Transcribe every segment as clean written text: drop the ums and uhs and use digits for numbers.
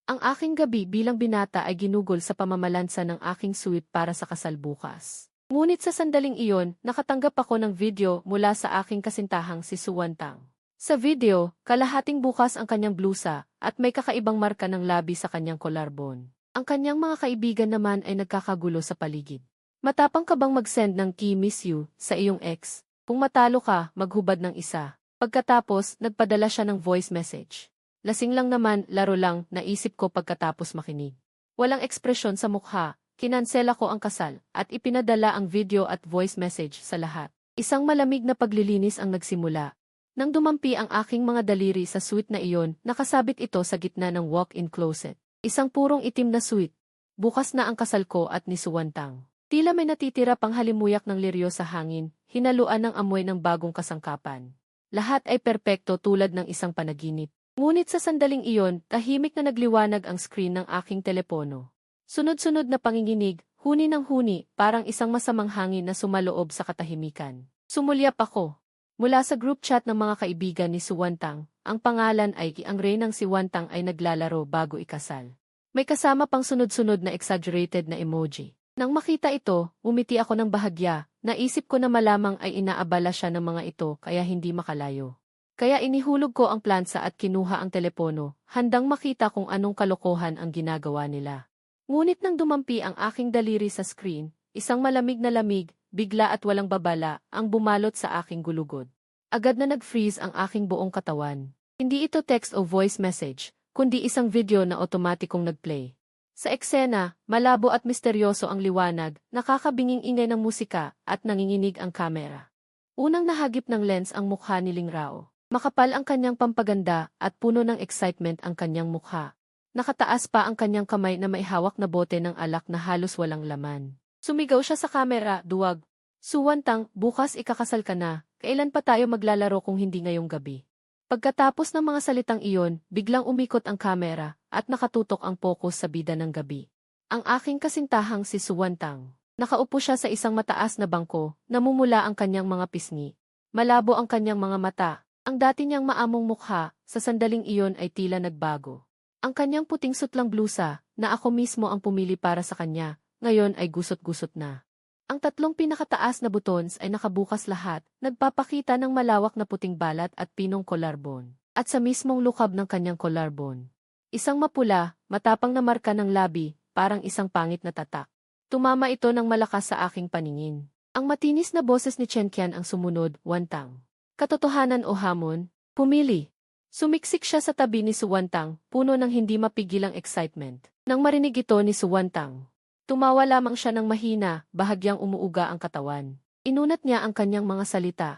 Ang aking gabi bilang binata ay ginugol sa pamamalansa ng aking suite para sa kasal bukas. Ngunit sa sandaling iyon, nakatanggap ako ng video mula sa aking kasintahang si Suwantang. Sa video, kalahating bukas ang kanyang blusa at may kakaibang marka ng labi sa kanyang collarbone. Ang kanyang mga kaibigan naman ay nagkakagulo sa paligid. Matapang ka bang mag-send ng "Key miss you" sa iyong ex? Kung matalo ka, maghubad ng isa. Pagkatapos, nagpadala siya ng voice message. Lasing lang naman, laro lang, naisip ko pagkatapos makinig. Walang ekspresyon sa mukha, kinansela ko ang kasal, at ipinadala ang video at voice message sa lahat. Isang malamig na paglilinis ang nagsimula. Nang dumampi ang aking mga daliri sa suite na iyon, nakasabit ito sa gitna ng walk-in closet. Isang purong itim na suite. Bukas na ang kasal ko at ni Suwantang. Tila may natitira pang halimuyak ng liryo sa hangin, hinaluan ng amoy ng bagong kasangkapan. Lahat ay perpekto tulad ng isang panaginip. Ngunit sa sandaling iyon, tahimik na nagliwanag ang screen ng aking telepono. Sunod-sunod na panginginig, huni ng huni, parang isang masamang hangin na sumaloob sa katahimikan. Sumulyap ako. Mula sa group chat ng mga kaibigan ni Suwantang, ang pangalan ay ang Reynang si Suwantang ay naglalaro bago ikasal. May kasama pang sunod-sunod na exaggerated na emoji. Nang makita ito, umiti ako ng bahagya, naisip ko na malamang ay inaabala siya ng mga ito kaya hindi makalayo. Kaya inihulog ko ang plansa at kinuha ang telepono, handang makita kung anong kalokohan ang ginagawa nila. Ngunit nang dumampi ang aking daliri sa screen, isang malamig na lamig, bigla at walang babala, ang bumalot sa aking gulugod. Agad na nag-freeze ang aking buong katawan. Hindi ito text o voice message, kundi isang video na otomatikong nag-play. Sa eksena, malabo at misteryoso ang liwanag, nakakabinging ingay ng musika, at nanginginig ang kamera. Unang nahagip ng lens ang mukha ni Ling Rao. Makapal ang kanyang pampaganda at puno ng excitement ang kanyang mukha. Nakataas pa ang kanyang kamay na may hawak na bote ng alak na halos walang laman. Sumigaw siya sa kamera, duwag. Suwantang, bukas ikakasal ka na, kailan pa tayo maglalaro kung hindi ngayong gabi? Pagkatapos ng mga salitang iyon, biglang umikot ang kamera at nakatutok ang focus sa bida ng gabi. Ang aking kasintahang si Suwantang. Nakaupo siya sa isang mataas na bangko, namumula ang kanyang mga pisngi. Malabo ang kanyang mga mata. Ang dati niyang maamong mukha, sa sandaling iyon ay tila nagbago. Ang kanyang puting sutlang blusa, na ako mismo ang pumili para sa kanya, ngayon ay gusot-gusot na. Ang tatlong pinakataas na buttons ay nakabukas lahat, nagpapakita ng malawak na puting balat at pinong collarbone. At sa mismong lukab ng kanyang collarbone. Isang mapula, matapang na marka ng labi, parang isang pangit na tatak. Tumama ito ng malakas sa aking paningin. Ang matinis na boses ni Chen Qian ang sumunod, Wantang. Katotohanan o hamon? Pumili. Sumiksik siya sa tabi ni Suwantang, puno ng hindi mapigilang excitement. Nang marinig ito ni Suwantang, tumawa lamang siya ng mahina, bahagyang umuuga ang katawan. Inunat niya ang kanyang mga salita.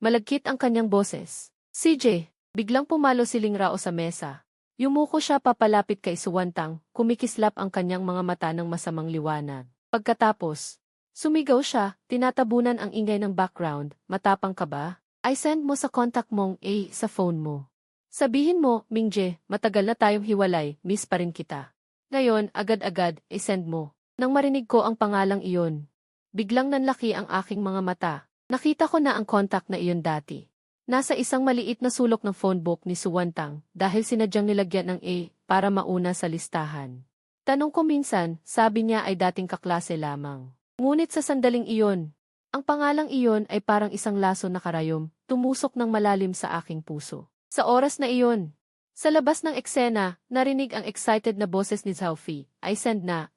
Malagkit ang kanyang boses. CJ, biglang pumalo si Ling Rao sa mesa. Yumuko siya papalapit kay Suwantang, kumikislap ang kanyang mga mata ng masamang liwanag. Pagkatapos, sumigaw siya, tinatabunan ang ingay ng background, matapang ka ba? I send mo sa contact mong sa phone mo. Sabihin mo, Mingje, matagal na tayong hiwalay, miss pa rin kita. Ngayon, agad-agad, send mo. Nang marinig ko ang pangalang iyon, biglang nanlaki ang aking mga mata. Nakita ko na ang contact na iyon dati. Nasa isang maliit na sulok ng phone book ni Suwantang dahil sinadyang nilagyan ng para mauna sa listahan. Tanong ko minsan, sabi niya ay dating kaklase lamang. Ngunit sa sandaling iyon, ang pangalang iyon ay parang isang laso na karayom, tumusok ng malalim sa aking puso. Sa oras na iyon, sa labas ng eksena, narinig ang excited na boses ni Zhaofi, I send na.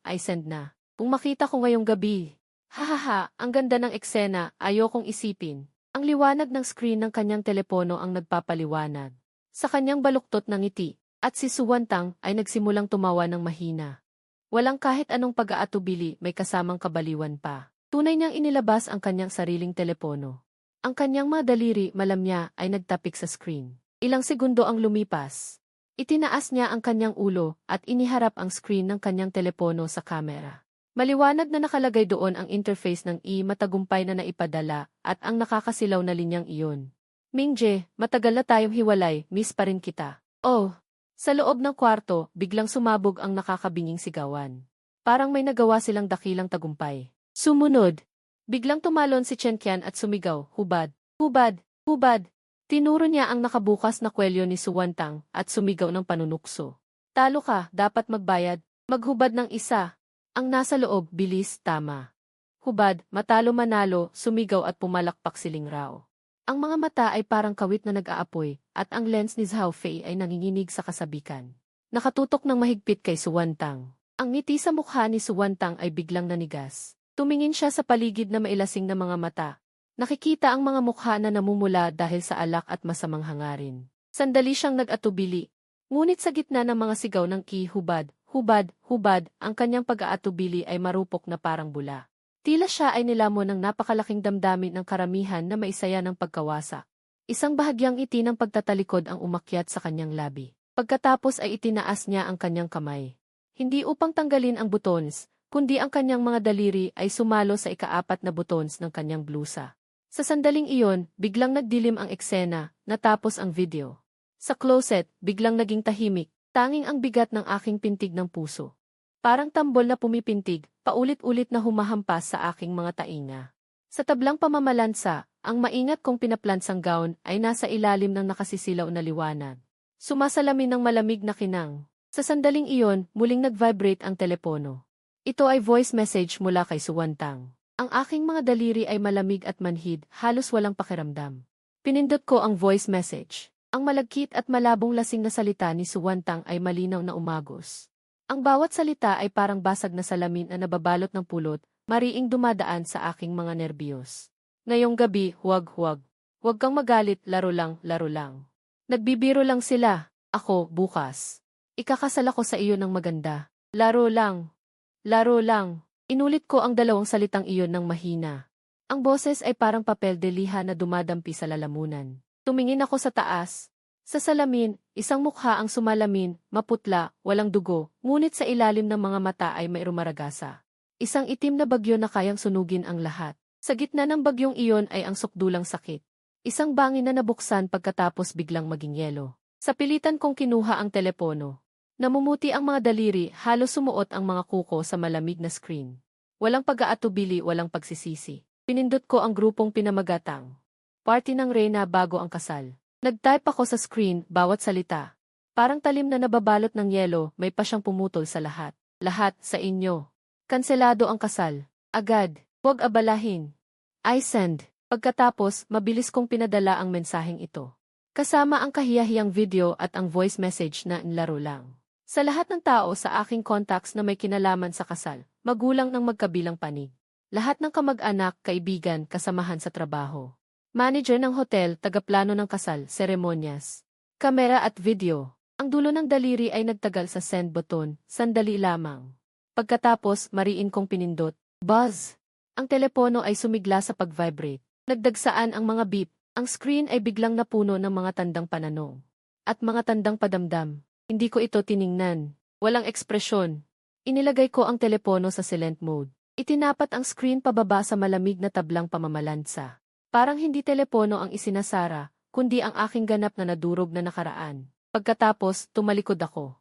Kung makita ko ngayong gabi, hahaha, ang ganda ng eksena, ayokong isipin. Ang liwanag ng screen ng kanyang telepono ang nagpapaliwanag. Sa kanyang baluktot ng ngiti, at si Suwantang ay nagsimulang tumawa ng mahina. Walang kahit anong pag-aatubili, may kasamang kabaliwan pa. Tunay niyang inilabas ang kanyang sariling telepono. Ang kanyang mga daliri, malamya, ay nagtapik sa screen. Ilang segundo ang lumipas. Itinaas niya ang kanyang ulo at iniharap ang screen ng kanyang telepono sa kamera. Maliwanag na nakalagay doon ang interface ng matagumpay na naipadala at ang nakakasilaw na linyang iyon. Mingje, matagal na tayong hiwalay, miss pa rin kita. Oh! Sa loob ng kwarto, biglang sumabog ang nakakabinging sigawan. Parang may nagawa silang dakilang tagumpay. Sumunod, biglang tumalon si Chen Qian at sumigaw, hubad, hubad, hubad. Tinuro niya ang nakabukas na kwelyo ni Suwantang at sumigaw ng panunukso. Talo ka, dapat magbayad. Maghubad ng isa. Ang nasa loob, bilis, tama. Hubad, matalo manalo, sumigaw at pumalakpak si Ling Rao. Ang mga mata ay parang kawit na nag-aapoy, at ang lens ni Zhao Fei ay nanginginig sa kasabikan. Nakatutok ng mahigpit kay Suwantang. Ang ngiti sa mukha ni Suwantang ay biglang nanigas. Tumingin siya sa paligid na mailasing na mga mata. Nakikita ang mga mukha na namumula dahil sa alak at masamang hangarin. Sandali siyang nag-atubili. Ngunit sa gitna ng mga sigaw ng hubad, hubad, hubad, ang kanyang pag-aatubili ay marupok na parang bula. Tila siya ay nilamon ng napakalaking damdamin ng karamihan na maisaya ng pagkawasak. Isang bahagyang ngiti ng pagtatalikod ang umakyat sa kanyang labi. Pagkatapos ay itinaas niya ang kanyang kamay. Hindi upang tanggalin ang buttons, kundi ang kanyang mga daliri ay sumalo sa ika-4 na buttons ng kanyang blusa. Sa sandaling iyon, biglang nagdilim ang eksena, natapos ang video. Sa closet, biglang naging tahimik, tanging ang bigat ng aking pintig ng puso. Parang tambol na pumipintig, paulit-ulit na humahampas sa aking mga tainga. Sa tablang pamamalansa, ang maingat kong pinaplansang gown ay nasa ilalim ng nakasisilaw na liwanag. Sumasalamin ng malamig na kinang. Sa sandaling iyon, muling nag-vibrate ang telepono. Ito ay voice message mula kay Suwantang. Ang aking mga daliri ay malamig at manhid, halos walang pakiramdam. Pinindot ko ang voice message. Ang malagkit at malabong lasing na salita ni Suwantang ay malinaw na umagos. Ang bawat salita ay parang basag na salamin na nababalot ng pulot, mariing dumadaan sa aking mga nerbiyos. Ngayong gabi, huwag. Huwag kang magalit, laro lang, laro lang. Nagbibiro lang sila. Ako, bukas. Ikakasal ako sa iyo ng maganda. Laro lang. Laro lang. Inulit ko ang dalawang salitang iyon ng mahina. Ang boses ay parang papel de liha na dumadampi sa lalamunan. Tumingin ako sa taas. Sa salamin, isang mukha ang sumalamin, maputla, walang dugo, ngunit sa ilalim ng mga mata ay may rumaragasa. Isang itim na bagyo na kayang sunugin ang lahat. Sa gitna ng bagyong iyon ay ang sukdulang sakit. Isang bangin na nabuksan pagkatapos biglang maging yelo. Sa pilitan kong kinuha ang telepono. Namumuti ang mga daliri, halos sumuot ang mga kuko sa malamig na screen. Walang pag-aatubili, walang pagsisisi. Pinindot ko ang grupong pinamagatang. Party ng Reyna bago ang kasal. Nag-type ako sa screen, bawat salita. Parang talim na nababalot ng yelo, may pa siyang pumutol sa lahat. Lahat sa inyo. Kanselado ang kasal. Agad. Huwag abalahin. I send. Pagkatapos, mabilis kong pinadala ang mensaheng ito. Kasama ang kahiyahiyang video at ang voice message na inlaro lang. Sa lahat ng tao sa aking contacts na may kinalaman sa kasal, magulang ng magkabilang panig. Lahat ng kamag-anak, kaibigan, kasamahan sa trabaho. Manager ng hotel, tagaplano ng kasal, seremonyas. Kamera at video. Ang dulo ng daliri ay nagtagal sa send button, sandali lamang. Pagkatapos, mariin kong pinindot. Buzz! Ang telepono ay sumigla sa pag-vibrate. Nagdagsaan ang mga beep. Ang screen ay biglang napuno ng mga tandang pananong. At mga tandang padamdam. Hindi ko ito tiningnan. Walang ekspresyon. Inilagay ko ang telepono sa silent mode. Itinapat ang screen pababa sa malamig na tablang pamamalansa. Parang hindi telepono ang isinasara, kundi ang aking ganap na nadurog na nakaraan. Pagkatapos, tumalikod ako.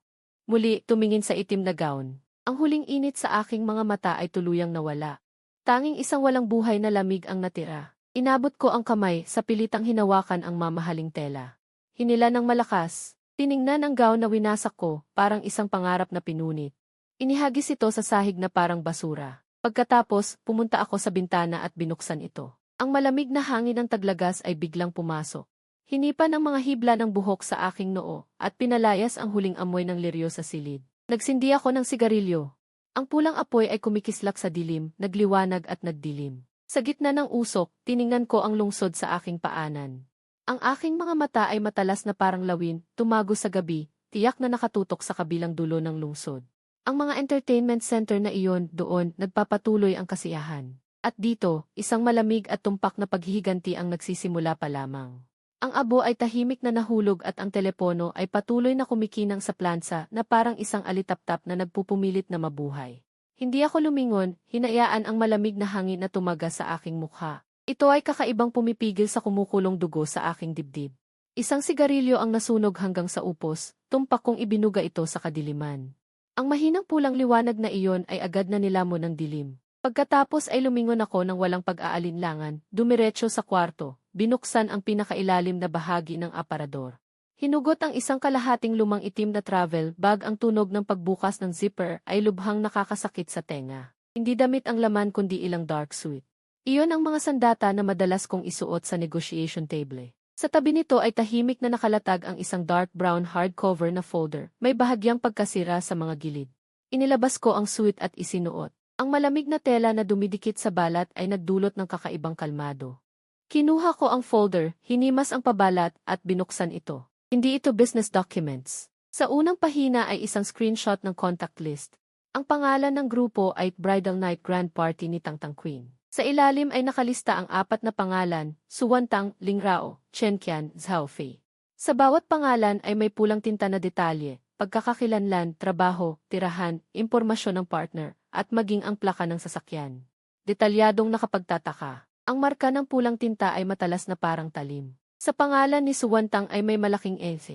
Muli, tumingin sa itim na gown. Ang huling init sa aking mga mata ay tuluyang nawala. Tanging isang walang buhay na lamig ang natira. Inabot ko ang kamay sa pilitang hinawakan ang mamahaling tela. Hinila ng malakas. Tiningnan ang gown na winasak ko, parang isang pangarap na pinunit. Inihagis ito sa sahig na parang basura. Pagkatapos, pumunta ako sa bintana at binuksan ito. Ang malamig na hangin ng taglagas ay biglang pumasok. Hinipan ang mga hibla ng buhok sa aking noo, at pinalayas ang huling amoy ng liryo sa silid. Nagsindi ako ng sigarilyo. Ang pulang apoy ay kumikislap sa dilim, nagliwanag at nagdilim. Sa gitna ng usok, tiningnan ko ang lungsod sa aking paanan. Ang aking mga mata ay matalas na parang lawin, tumago sa gabi, tiyak na nakatutok sa kabilang dulo ng lungsod. Ang mga entertainment center na iyon, doon, nagpapatuloy ang kasiyahan. At dito, isang malamig at tumpak na paghihiganti ang nagsisimula pa lamang. Ang abo ay tahimik na nahulog at ang telepono ay patuloy na kumikinang sa plansa na parang isang alitaptap na nagpupumilit na mabuhay. Hindi ako lumingon, hinayaan ang malamig na hangin na tumaga sa aking mukha. Ito ay kakaibang pumipigil sa kumukulong dugo sa aking dibdib. Isang sigarilyo ang nasunog hanggang sa upos, tumpak kong ibinuga ito sa kadiliman. Ang mahinang pulang liwanag na iyon ay agad na nilamon ng dilim. Pagkatapos ay lumingon ako ng walang pag-aalinlangan, dumiretso sa kwarto, binuksan ang pinakailalim na bahagi ng aparador. Hinugot ang isang kalahating lumang itim na travel bag, ang tunog ng pagbukas ng zipper ay lubhang nakakasakit sa tenga. Hindi damit ang laman kundi ilang dark suit. Iyon ang mga sandata na madalas kong isuot sa negotiation table. Sa tabi nito ay tahimik na nakalatag ang isang dark brown hardcover na folder, may bahagyang pagkasira sa mga gilid. Inilabas ko ang suit at isinuot. Ang malamig na tela na dumidikit sa balat ay nagdulot ng kakaibang kalmado. Kinuha ko ang folder, hinimas ang pabalat at binuksan ito. Hindi ito business documents. Sa unang pahina ay isang screenshot ng contact list. Ang pangalan ng grupo ay Bridal Night Grand Party ni Tangtang Queen. Sa ilalim ay nakalista ang 4 na pangalan: Suwantang, Lingrao, Chenqian, Zhaofei. Sa bawat pangalan ay may pulang tinta na detalye, pagkakakilanlan, trabaho, tirahan, impormasyon ng partner, at maging ang plaka ng sasakyan. Detalyadong nakapagtataka. Ang marka ng pulang tinta ay matalas na parang talim. Sa pangalan ni Suwantang ay may malaking S.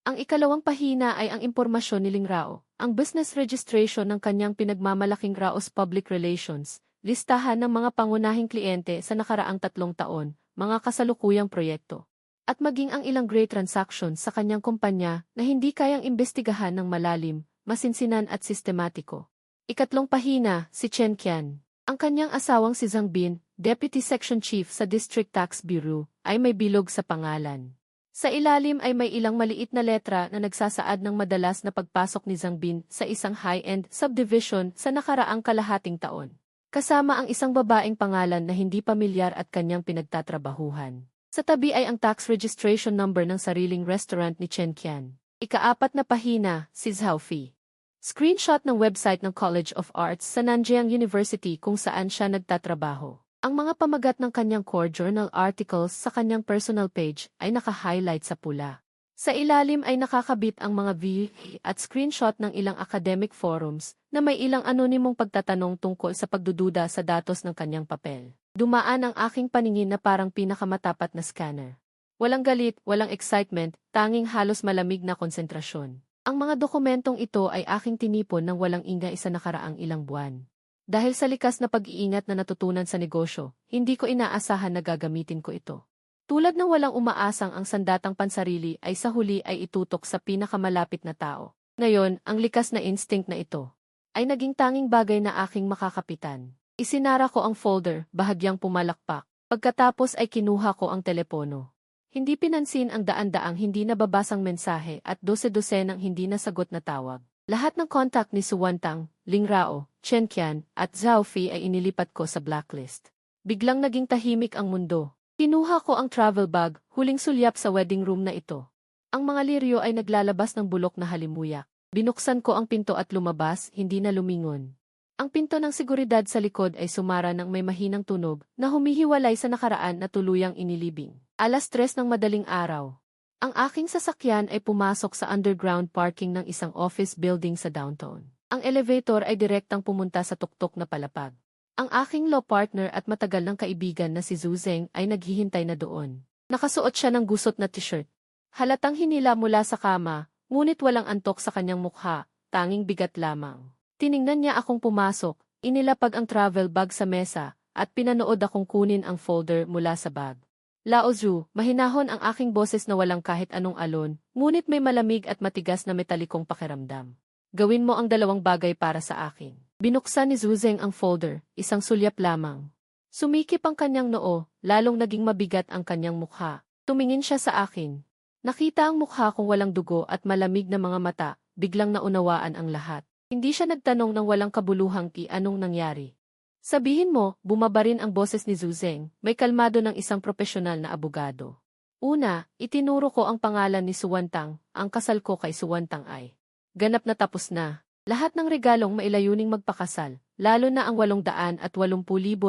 Ang ikalawang pahina ay ang impormasyon ni Lingrao, ang business registration ng kanyang pinagmamalaking Raos Public Relations, listahan ng mga pangunahing kliyente sa nakaraang 3 taon, mga kasalukuyang proyekto, at maging ang ilang great transactions sa kanyang kumpanya na hindi kayang imbestigahan ng malalim, masinsinan at sistematiko. Ikatlong pahina, si Chen Qian. Ang kanyang asawang si Zhang Bin, Deputy Section Chief sa District Tax Bureau, ay may bilog sa pangalan. Sa ilalim ay may ilang maliit na letra na nagsasaad ng madalas na pagpasok ni Zhang Bin sa isang high-end subdivision sa nakaraang kalahating taon. Kasama ang isang babaeng pangalan na hindi pamilyar at kanyang pinagtatrabahuhan. Sa tabi ay ang tax registration number ng sariling restaurant ni Chen Qian. Ika-4 na pahina, si Zhaofei. Screenshot ng website ng College of Arts sa Nanjiang University kung saan siya nagtatrabaho. Ang mga pamagat ng kanyang core journal articles sa kanyang personal page ay naka-highlight sa pula. Sa ilalim ay nakakabit ang mga view at screenshot ng ilang academic forums na may ilang anonymong pagtatanong tungkol sa pagdududa sa datos ng kanyang papel. Dumaan ang aking paningin na parang pinakamatapat na scanner. Walang galit, walang excitement, tanging halos malamig na konsentrasyon. Ang mga dokumentong ito ay aking tinipon ng walang ingay sa nakaraang ilang buwan. Dahil sa likas na pag-iingat na natutunan sa negosyo, hindi ko inaasahan na gagamitin ko ito. Tulad ng walang umaasang ang sandatang pansarili ay sa huli ay itutok sa pinakamalapit na tao. Ngayon, ang likas na instinct na ito ay naging tanging bagay na aking makakapitan. Isinara ko ang folder, bahagyang pumalakpak. Pagkatapos ay kinuha ko ang telepono. Hindi pinansin ang daan-daang hindi nababasang mensahe at dose-dosenang hindi nasagot na tawag. Lahat ng contact ni Suwantang, Lingrao, Chen Qian, at Zhaofei ay inilipat ko sa blacklist. Biglang naging tahimik ang mundo. Kinuha ko ang travel bag, huling sulyap sa wedding room na ito. Ang mga liryo ay naglalabas ng bulok na halimuyak. Binuksan ko ang pinto at lumabas, hindi na lumingon. Ang pinto ng seguridad sa likod ay sumara ng may mahinang tunog na humihiwalay sa nakaraan na tuluyang inilibing. 3:00 ng madaling araw. Ang aking sasakyan ay pumasok sa underground parking ng isang office building sa downtown. Ang elevator ay direktang pumunta sa tuktok na palapag. Ang aking law partner at matagal ng kaibigan na si Zhu Zeng ay naghihintay na doon. Nakasuot siya ng gusot na t-shirt. Halatang hinila mula sa kama, ngunit walang antok sa kanyang mukha, tanging bigat lamang. Tiningnan niya akong pumasok, inilapag ang travel bag sa mesa, at pinanood akong kunin ang folder mula sa bag. Lao Zhu, mahinahon ang aking boses na walang kahit anong alon, ngunit may malamig at matigas na metalikong pakiramdam. Gawin mo ang 2 bagay para sa akin. Binuksan ni Zhu Zeng ang folder, isang sulyap lamang. Sumikip ang kanyang noo, lalong naging mabigat ang kanyang mukha. Tumingin siya sa akin. Nakita ang mukha kong walang dugo at malamig na mga mata, biglang naunawaan ang lahat. Hindi siya nagtanong ng walang kabuluhang anong nangyari. Sabihin mo, bumaba rin ang boses ni Zhu Zeng, may kalmado ng isang propesyonal na abogado. Una, itinuro ko ang pangalan ni Suwantang, ang kasal ko kay Suwantang ay ganap na tapos na. Lahat ng regalong mailayuning magpakasal, lalo na ang 880,000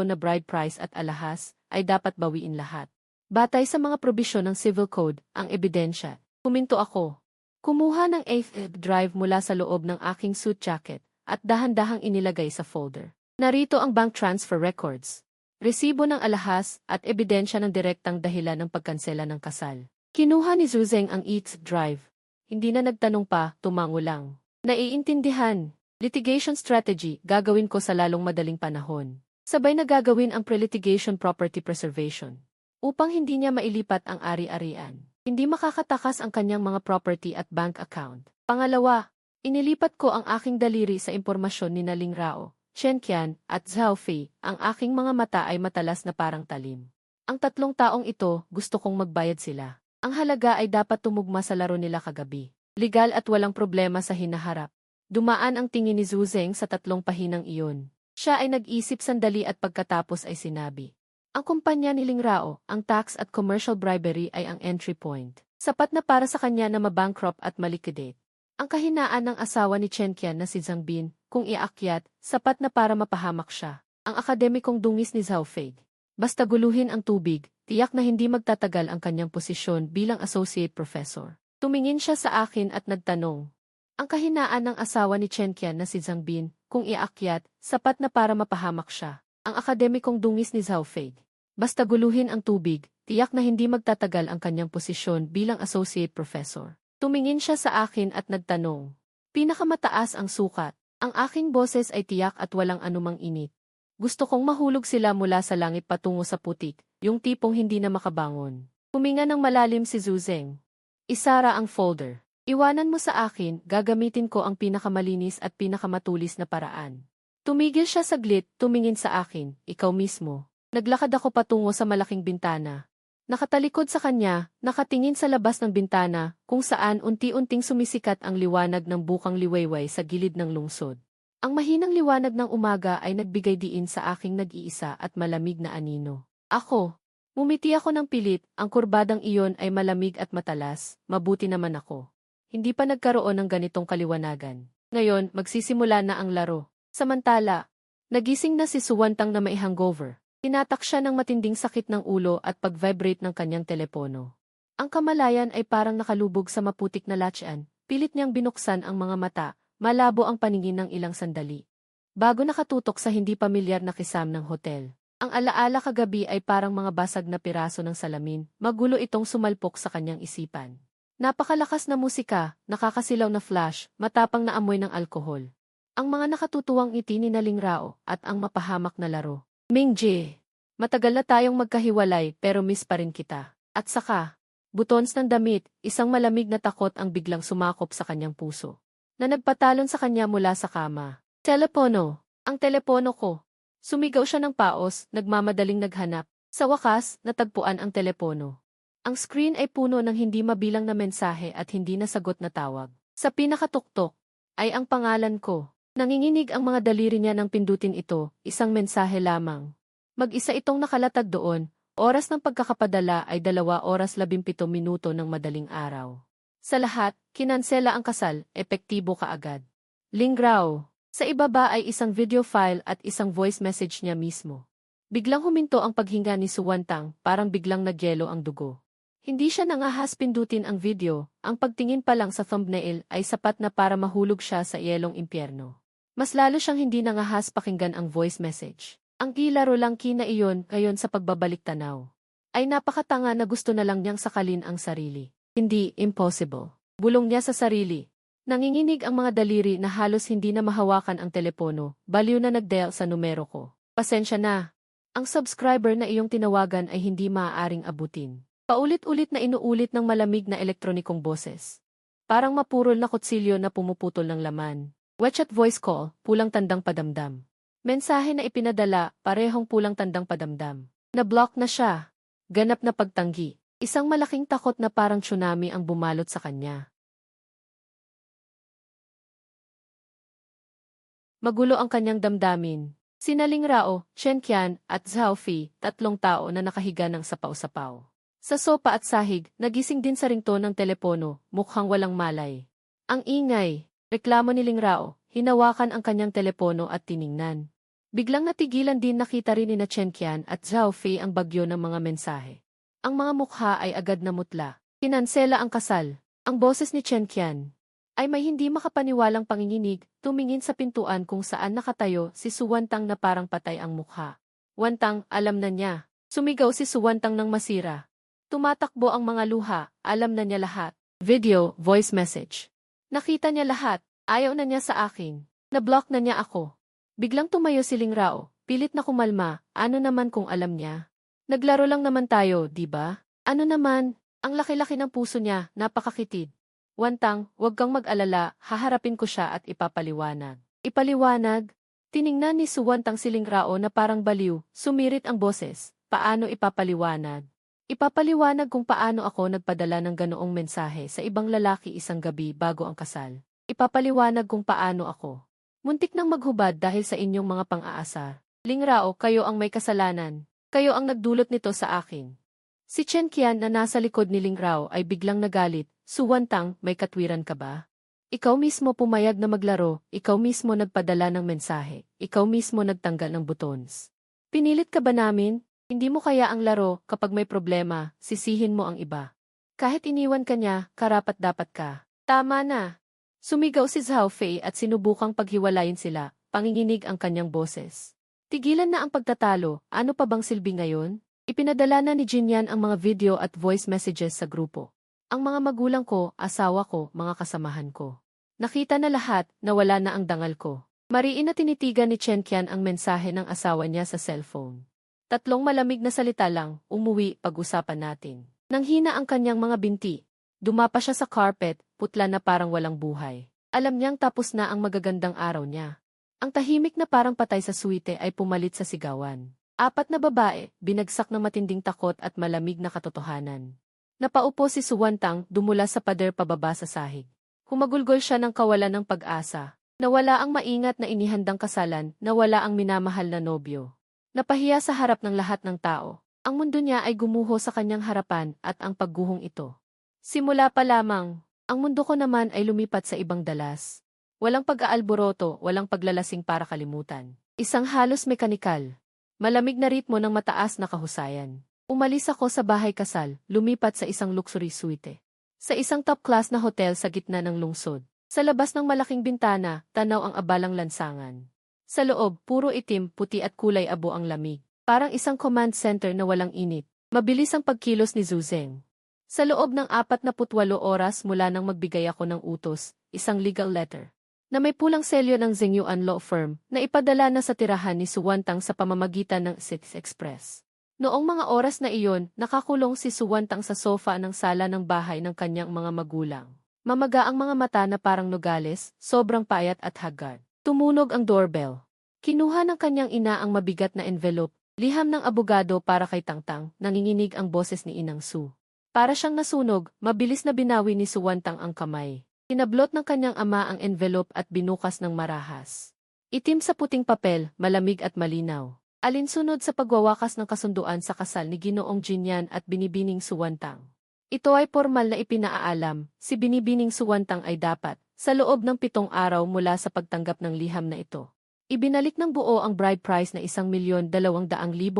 na bride price at alahas, ay dapat bawiin lahat. Batay sa mga probisyon ng Civil Code, ang ebidensya. Huminto ako. Kumuha ng 8th drive mula sa loob ng aking suit jacket, at dahan-dahang inilagay sa folder. Narito ang bank transfer records, resibo ng alahas at ebidensya ng direktang dahilan ng pagkansela ng kasal. Kinuha ni Zhu Zeng ang 8th drive. Hindi na nagtanong pa, tumango lang. Naiintindihan. Litigation strategy, gagawin ko sa lalong madaling panahon. Sabay na gagawin ang pre-litigation property preservation. Upang hindi niya mailipat ang ari-arian. Hindi makakatakas ang kanyang mga property at bank account. Pangalawa, inilipat ko ang aking daliri sa impormasyon ni Ling Rao, Chen Qian, at Zhao Fei. Ang aking mga mata ay matalas na parang talim. Ang tatlong taong ito, gusto kong magbayad sila. Ang halaga ay dapat tumugma sa laro nila kagabi. Legal at walang problema sa hinaharap. Dumaan ang tingin ni Zhu Zeng sa tatlong pahinang iyon. Siya ay nag-isip sandali at pagkatapos ay sinabi. Ang kumpanya ni Ling Rao, ang tax at commercial bribery ay ang entry point. Sapat na para sa kanya na mabankrupt at maliquidate. Ang kahinaan ng asawa ni Chen Qian na si Zhang Bin, kung iakyat, sapat na para mapahamak siya. Ang akademikong dungis ni Zhao Fei. Basta guluhin ang tubig, tiyak na hindi magtatagal ang kanyang posisyon bilang associate professor. Tumingin siya sa akin at nagtanong. Ang kahinaan ng asawa ni Chen Qian na si Zhang Bin, kung iakyat, sapat na para mapahamak siya. Ang akademikong dungis ni Zhao Fei. Basta guluhin ang tubig, tiyak na hindi magtatagal ang kanyang posisyon bilang associate professor. Tumingin siya sa akin at nagtanong. Pinakamataas ang sukat. Ang aking boses ay tiyak at walang anumang init. Gusto kong mahulog sila mula sa langit patungo sa putik, yung tipong hindi na makabangon. Huminga ng malalim si Zhu Zeng. Isara ang folder. Iwanan mo sa akin, gagamitin ko ang pinakamalinis at pinakamatulis na paraan. Tumigil siya saglit, tumingin sa akin, ikaw mismo. Naglakad ako patungo sa malaking bintana. Nakatalikod sa kanya, nakatingin sa labas ng bintana, kung saan unti-unting sumisikat ang liwanag ng bukang liwayway sa gilid ng lungsod. Ang mahinang liwanag ng umaga ay nagbigay diin sa aking nag-iisa at malamig na anino. Ako. Mumiti ako ng pilit, ang kurbadang iyon ay malamig at matalas, mabuti naman ako. Hindi pa nagkaroon ng ganitong kaliwanagan. Ngayon, magsisimula na ang laro. Samantala, nagising na si Suwantang na may hangover. Tinatak siya ng matinding sakit ng ulo at pag-vibrate ng kanyang telepono. Ang kamalayan ay parang nakalubog sa maputik na latyan, pilit niyang binuksan ang mga mata, malabo ang paningin ng ilang sandali. Bago nakatutok sa hindi pamilyar na kisam ng hotel. Ang alaala kagabi ay parang mga basag na piraso ng salamin, magulo itong sumalpok sa kanyang isipan. Napakalakas na musika, nakakasilaw na flash, matapang na amoy ng alkohol. Ang mga nakatutuwang ngiti ni Ling Rao at ang mapahamak na laro. Mingji, matagal na tayong magkahiwalay pero miss pa rin kita. At saka, butons ng damit, isang malamig na takot ang biglang sumakop sa kanyang puso. Na nagpatalon sa kanya mula sa kama. Telepono, ang telepono ko. Sumigaw siya ng paos, nagmamadaling naghanap. Sa wakas, natagpuan ang telepono. Ang screen ay puno ng hindi mabilang na mensahe at hindi nasagot na tawag. Sa pinakatuktok, ay ang pangalan ko. Nanginginig ang mga daliri niya nang pindutin ito, isang mensahe lamang. Mag-isa itong nakalatag doon, oras ng pagkakapadala ay 2 oras 17 minuto ng madaling araw. Sa lahat, kinansela ang kasal, epektibo kaagad. Ling Rao. Sa ibaba ay isang video file at isang voice message niya mismo. Biglang huminto ang paghinga ni Suwantang, parang biglang nagyelo ang dugo. Hindi siya nangahas pindutin ang video, ang pagtingin pa lang sa thumbnail ay sapat na para mahulog siya sa yelong impyerno. Mas lalo siyang hindi nangahas pakinggan ang voice message. Ang kilaro lang kina iyon ngayon sa pagbabalik tanaw. Ay napakatanga na gusto na lang niyang sakalin ang sarili. Hindi, impossible. Bulong niya sa sarili. Nanginginig ang mga daliri na halos hindi na mahawakan ang telepono, baliw na nag-dial sa numero ko. Pasensya na. Ang subscriber na iyong tinawagan ay hindi maaaring abutin. Paulit-ulit na inuulit ng malamig na elektronikong boses. Parang mapurol na kutsilyo na pumuputol ng laman. WeChat voice call, pulang tandang padamdam. Mensahe na ipinadala, parehong pulang tandang padamdam. Na-block na siya. Ganap na pagtanggi. Isang malaking takot na parang tsunami ang bumalot sa kanya. Magulo ang kanyang damdamin. Sina Ling Rao, Chen Qian, at Zhao Fei, 3 tao na nakahiga ng sapaw-sapaw. Sa sopa at sahig, nagising din sa ringtone ng telepono, mukhang walang malay. Ang ingay. Reklamo ni Ling Rao, hinawakan ang kanyang telepono at tiningnan. Biglang natigilan din nakita rin ni Chen Qian at Zhao Fei ang bagyo ng mga mensahe. Ang mga mukha ay agad namutla. Kinansela ang kasal. Ang boses ni Chen Qian ay may hindi makapaniwalang panginginig, tumingin sa pintuan kung saan nakatayo si Suwantang na parang patay ang mukha. Wantang, alam na niya. Sumigaw si Suwantang ng masira. Tumatakbo ang mga luha, alam na niya lahat. Video, voice message. Nakita niya lahat, ayaw na niya sa akin. Na-block na niya ako. Biglang tumayo si Ling Rao, pilit na kumalma, ano naman kung alam niya? Naglaro lang naman tayo, di ba? Ano naman? Ang laki-laki ng puso niya, napakakitid. Wantang, huwag kang mag-alala, haharapin ko siya at ipapaliwanag. Ipaliwanag? Tiningnan ni Suwantang si Lingrao na parang baliw, sumirit ang boses. Paano ipapaliwanag? Ipapaliwanag kung paano ako nagpadala ng ganoong mensahe sa ibang lalaki isang gabi bago ang kasal. Ipapaliwanag kung paano ako muntik nang maghubad dahil sa inyong mga pang-aasar. Lingrao, kayo ang may kasalanan. Kayo ang nagdulot nito sa akin. Si Chen Qian na nasa likod ni Lingrao ay biglang nagalit. Suwantang, may katwiran ka ba? Ikaw mismo pumayag na maglaro, ikaw mismo nagpadala ng mensahe, ikaw mismo nagtanggal ng buttons. Pinilit ka ba namin? Hindi mo kaya ang laro, kapag may problema, sisihin mo ang iba. Kahit iniwan ka niya, karapat-dapat ka. Tama na. Sumigaw si Zhao Fei at sinubukang paghiwalayin sila, panginginig ang kanyang boses. Tigilan na ang pagtatalo, ano pa bang silbi ngayon? Ipinadala na ni Jinyan ang mga video at voice messages sa grupo. Ang mga magulang ko, asawa ko, mga kasamahan ko. Nakita na lahat na wala na ang dangal ko. Mariin na tinitigan ni Chen Qian ang mensahe ng asawa niya sa cellphone. 3 malamig na salita lang, umuwi, pag-usapan natin. Nanghina ang kanyang mga binti. Dumapa siya sa carpet, putla na parang walang buhay. Alam niyang tapos na ang magagandang araw niya. Ang tahimik na parang patay sa suite ay pumalit sa sigawan. 4 na babae, binagsak ng matinding takot at malamig na katotohanan. Napaupo si Suwantang, dumula sa pader pababa sa sahig. Humagulgol siya ng kawalan ng pag-asa. Nawala ang maingat na inihandang kasalan, nawala ang minamahal na nobyo. Napahiya sa harap ng lahat ng tao. Ang mundo niya ay gumuho sa kanyang harapan at ang pagguhong ito. Simula pa lamang, ang mundo ko naman ay lumipat sa ibang dalas. Walang pag-aalboroto, walang paglalasing para kalimutan. Isang halos mekanikal. Malamig na ritmo ng mataas na kahusayan. Umalis ako sa bahay kasal, lumipat sa isang luxury suite. Sa isang top-class na hotel sa gitna ng lungsod. Sa labas ng malaking bintana, tanaw ang abalang lansangan. Sa loob, puro itim, puti at kulay abo ang lamig. Parang isang command center na walang init. Mabilis ang pagkilos ni Zhu Zeng. Sa loob ng 48 oras mula nang magbigay ako ng utos, isang legal letter na may pulang selyo ng Zhengyuan Law Firm na ipadala na sa tirahan ni Suwantang sa pamamagitan ng City Express. Noong mga oras na iyon, nakakulong si Suwantang sa sofa ng sala ng bahay ng kanyang mga magulang. Mamaga ang mga mata na parang nogales, sobrang payat at haggard. Tumunog ang doorbell. Kinuha ng kanyang ina ang mabigat na envelope, liham ng abogado para kay Tangtang, nanginginig ang boses ni Inang Su. Para siyang nasunog, mabilis na binawi ni Suwantang ang kamay. Inablot ng kanyang ama ang envelope at binukas ng marahas. Itim sa puting papel, malamig at malinaw. Alinsunod sa pagwawakas ng kasunduan sa kasal ni Ginoong Jinyan at Binibining Suwantang. Ito ay formal na ipinaalam, si Binibining Suwantang ay dapat, sa loob ng 7 araw mula sa pagtanggap ng liham na ito. Ibinalik ng buo ang bride price na 1,200,000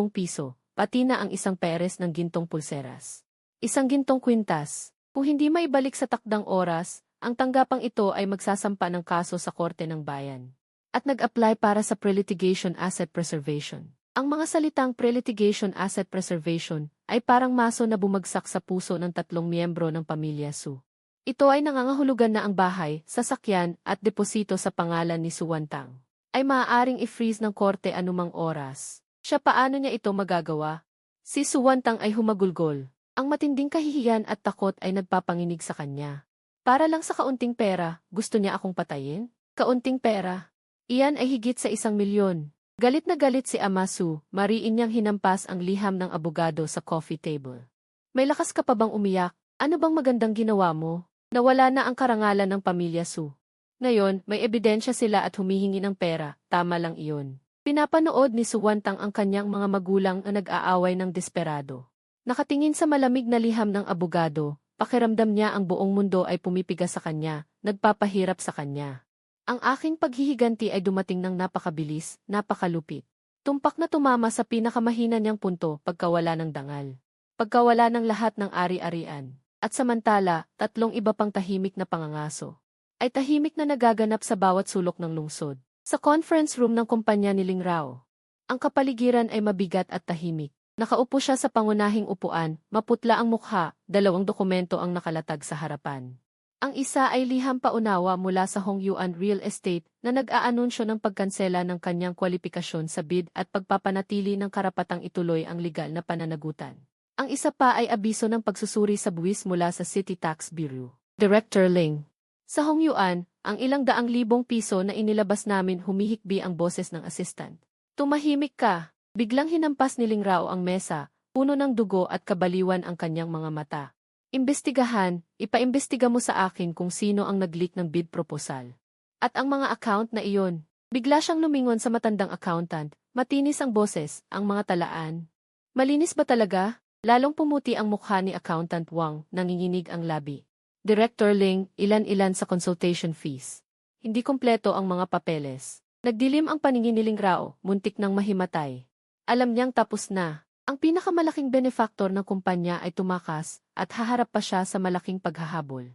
piso, pati na ang isang peres ng gintong pulseras. Isang gintong kwintas. Kung hindi maibalik sa takdang oras, ang tanggapang ito ay magsasampa ng kaso sa Korte ng Bayan. At nag-apply para sa Pre-Litigation Asset Preservation. Ang mga salitang Pre-Litigation Asset Preservation ay parang maso na bumagsak sa puso ng 3 miyembro ng pamilya Su. Ito ay nangangahulugan na ang bahay, sasakyan at deposito sa pangalan ni Suwantang ay maaaring i-freeze ng korte anumang oras. Siya paano niya ito magagawa? Si Suwantang ay humagulgol. Ang matinding kahihiyan at takot ay nagpapanginig sa kanya. Para lang sa kaunting pera, gusto niya akong patayin? Kaunting pera. Iyan ay higit sa 1,000,000. Galit na galit si Ama Su, mariin niyang hinampas ang liham ng abogado sa coffee table. May lakas ka pa bang umiyak? Ano bang magandang ginawa mo? Nawala na ang karangalan ng pamilya Su. Ngayon, may ebidensya sila at humihingi ng pera, tama lang iyon. Pinapanood ni Suwantang ang kanyang mga magulang na nag-aaway ng desperado. Nakatingin sa malamig na liham ng abogado, pakiramdam niya ang buong mundo ay pumipigas sa kanya, nagpapahirap sa kanya. Ang aking paghihiganti ay dumating ng napakabilis, napakalupit. Tumpak na tumama sa pinakamahina niyang punto pagkawala ng dangal. Pagkawala ng lahat ng ari-arian. At samantala, 3 iba pang tahimik na pangangaso ay tahimik na nagaganap sa bawat sulok ng lungsod. Sa conference room ng kumpanya ni Lingrao, ang kapaligiran ay mabigat at tahimik. Nakaupo siya sa pangunahing upuan, maputla ang mukha, 2 dokumento ang nakalatag sa harapan. Ang isa ay liham paunawa mula sa Hongyuan Real Estate na nag-aanunsyo ng pagkansela ng kanyang kwalipikasyon sa bid at pagpapanatili ng karapatang ituloy ang legal na pananagutan. Ang isa pa ay abiso ng pagsusuri sa buwis mula sa City Tax Bureau. Director Ling. Sa Hongyuan, ang ilang daang libong piso na inilabas namin humihikbi ang boses ng assistant. Tumahimik ka. Biglang hinampas ni Ling Rao ang mesa, puno ng dugo at kabaliwan ang kanyang mga mata. Imbestigahan, ipaimbestiga mo sa akin kung sino ang nag-leak ng bid proposal. At ang mga account na iyon. Bigla siyang lumingon sa matandang accountant, matinis ang boses, ang mga talaan. Malinis ba talaga? Lalong pumuti ang mukha ni Accountant Wang, nanginginig ang labi. Director Ling, ilan-ilan sa consultation fees. Hindi kumpleto ang mga papeles. Nagdilim ang paningin ni Ling Rao, muntik nang mahimatay. Alam niyang tapos na. Ang pinakamalaking benefactor ng kumpanya ay tumakas at haharap pa siya sa malaking paghahabol.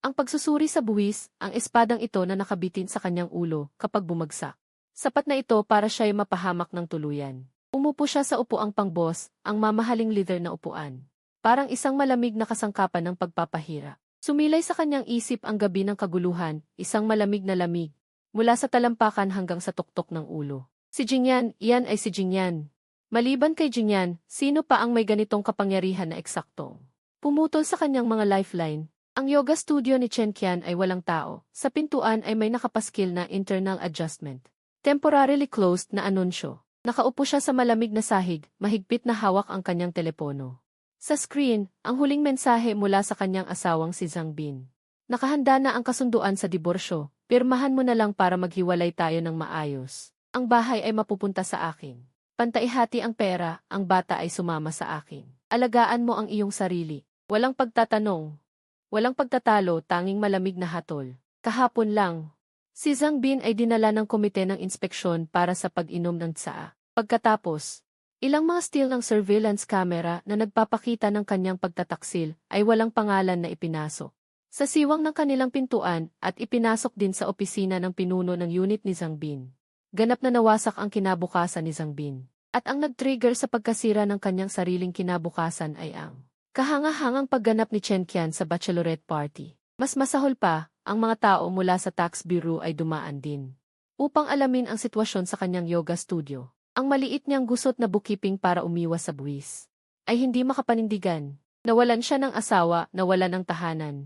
Ang pagsusuri sa buwis, ang espadang ito na nakabitin sa kanyang ulo kapag bumagsak. Sapat na ito para siya'y mapahamak ng tuluyan. Umupo siya sa upuang pang-boss, ang mamahaling leader na upuan. Parang isang malamig na kasangkapan ng pagpapahira. Sumilay sa kanyang isip ang gabi ng kaguluhan, isang malamig na lamig. Mula sa talampakan hanggang sa tuktok ng ulo. Si Jingyan, iyan ay si Jingyan. Maliban kay Jingyan, sino pa ang may ganitong kapangyarihan na eksaktong pumutol sa kanyang mga lifeline? Ang yoga studio ni Chen Qian ay walang tao. Sa pintuan ay may nakapaskil na internal adjustment. Temporarily closed na anunsyo. Nakaupo siya sa malamig na sahig, mahigpit na hawak ang kanyang telepono. Sa screen, ang huling mensahe mula sa kanyang asawang si Zhang Bin. Nakahanda na ang kasunduan sa diborsyo, pirmahan mo na lang para maghiwalay tayo ng maayos. Ang bahay ay mapupunta sa akin. Pantaihati ang pera, ang bata ay sumama sa akin. Alagaan mo ang iyong sarili. Walang pagtatanong. Walang pagtatalo, tanging malamig na hatol. Kahapon lang. Si Zhang Bin ay dinala ng komite ng inspeksyon para sa pag-inom ng tsaa. Pagkatapos, ilang mga still ng surveillance camera na nagpapakita ng kanyang pagtataksil ay walang pangalan na ipinasok. Sa siwang ng kanilang pintuan at ipinasok din sa opisina ng pinuno ng unit ni Zhang Bin. Ganap na nawasak ang kinabukasan ni Zhang Bin. At ang nag-trigger sa pagkasira ng kanyang sariling kinabukasan ay ang kahanga-hangang pagganap ni Chen Qian sa bachelorette party. Mas masahol pa, ang mga tao mula sa tax bureau ay dumaan din. Upang alamin ang sitwasyon sa kanyang yoga studio, ang maliit niyang gusot na bookkeeping para umiwas sa buwis ay hindi makapanindigan. Nawalan siya ng asawa, nawalan ng tahanan.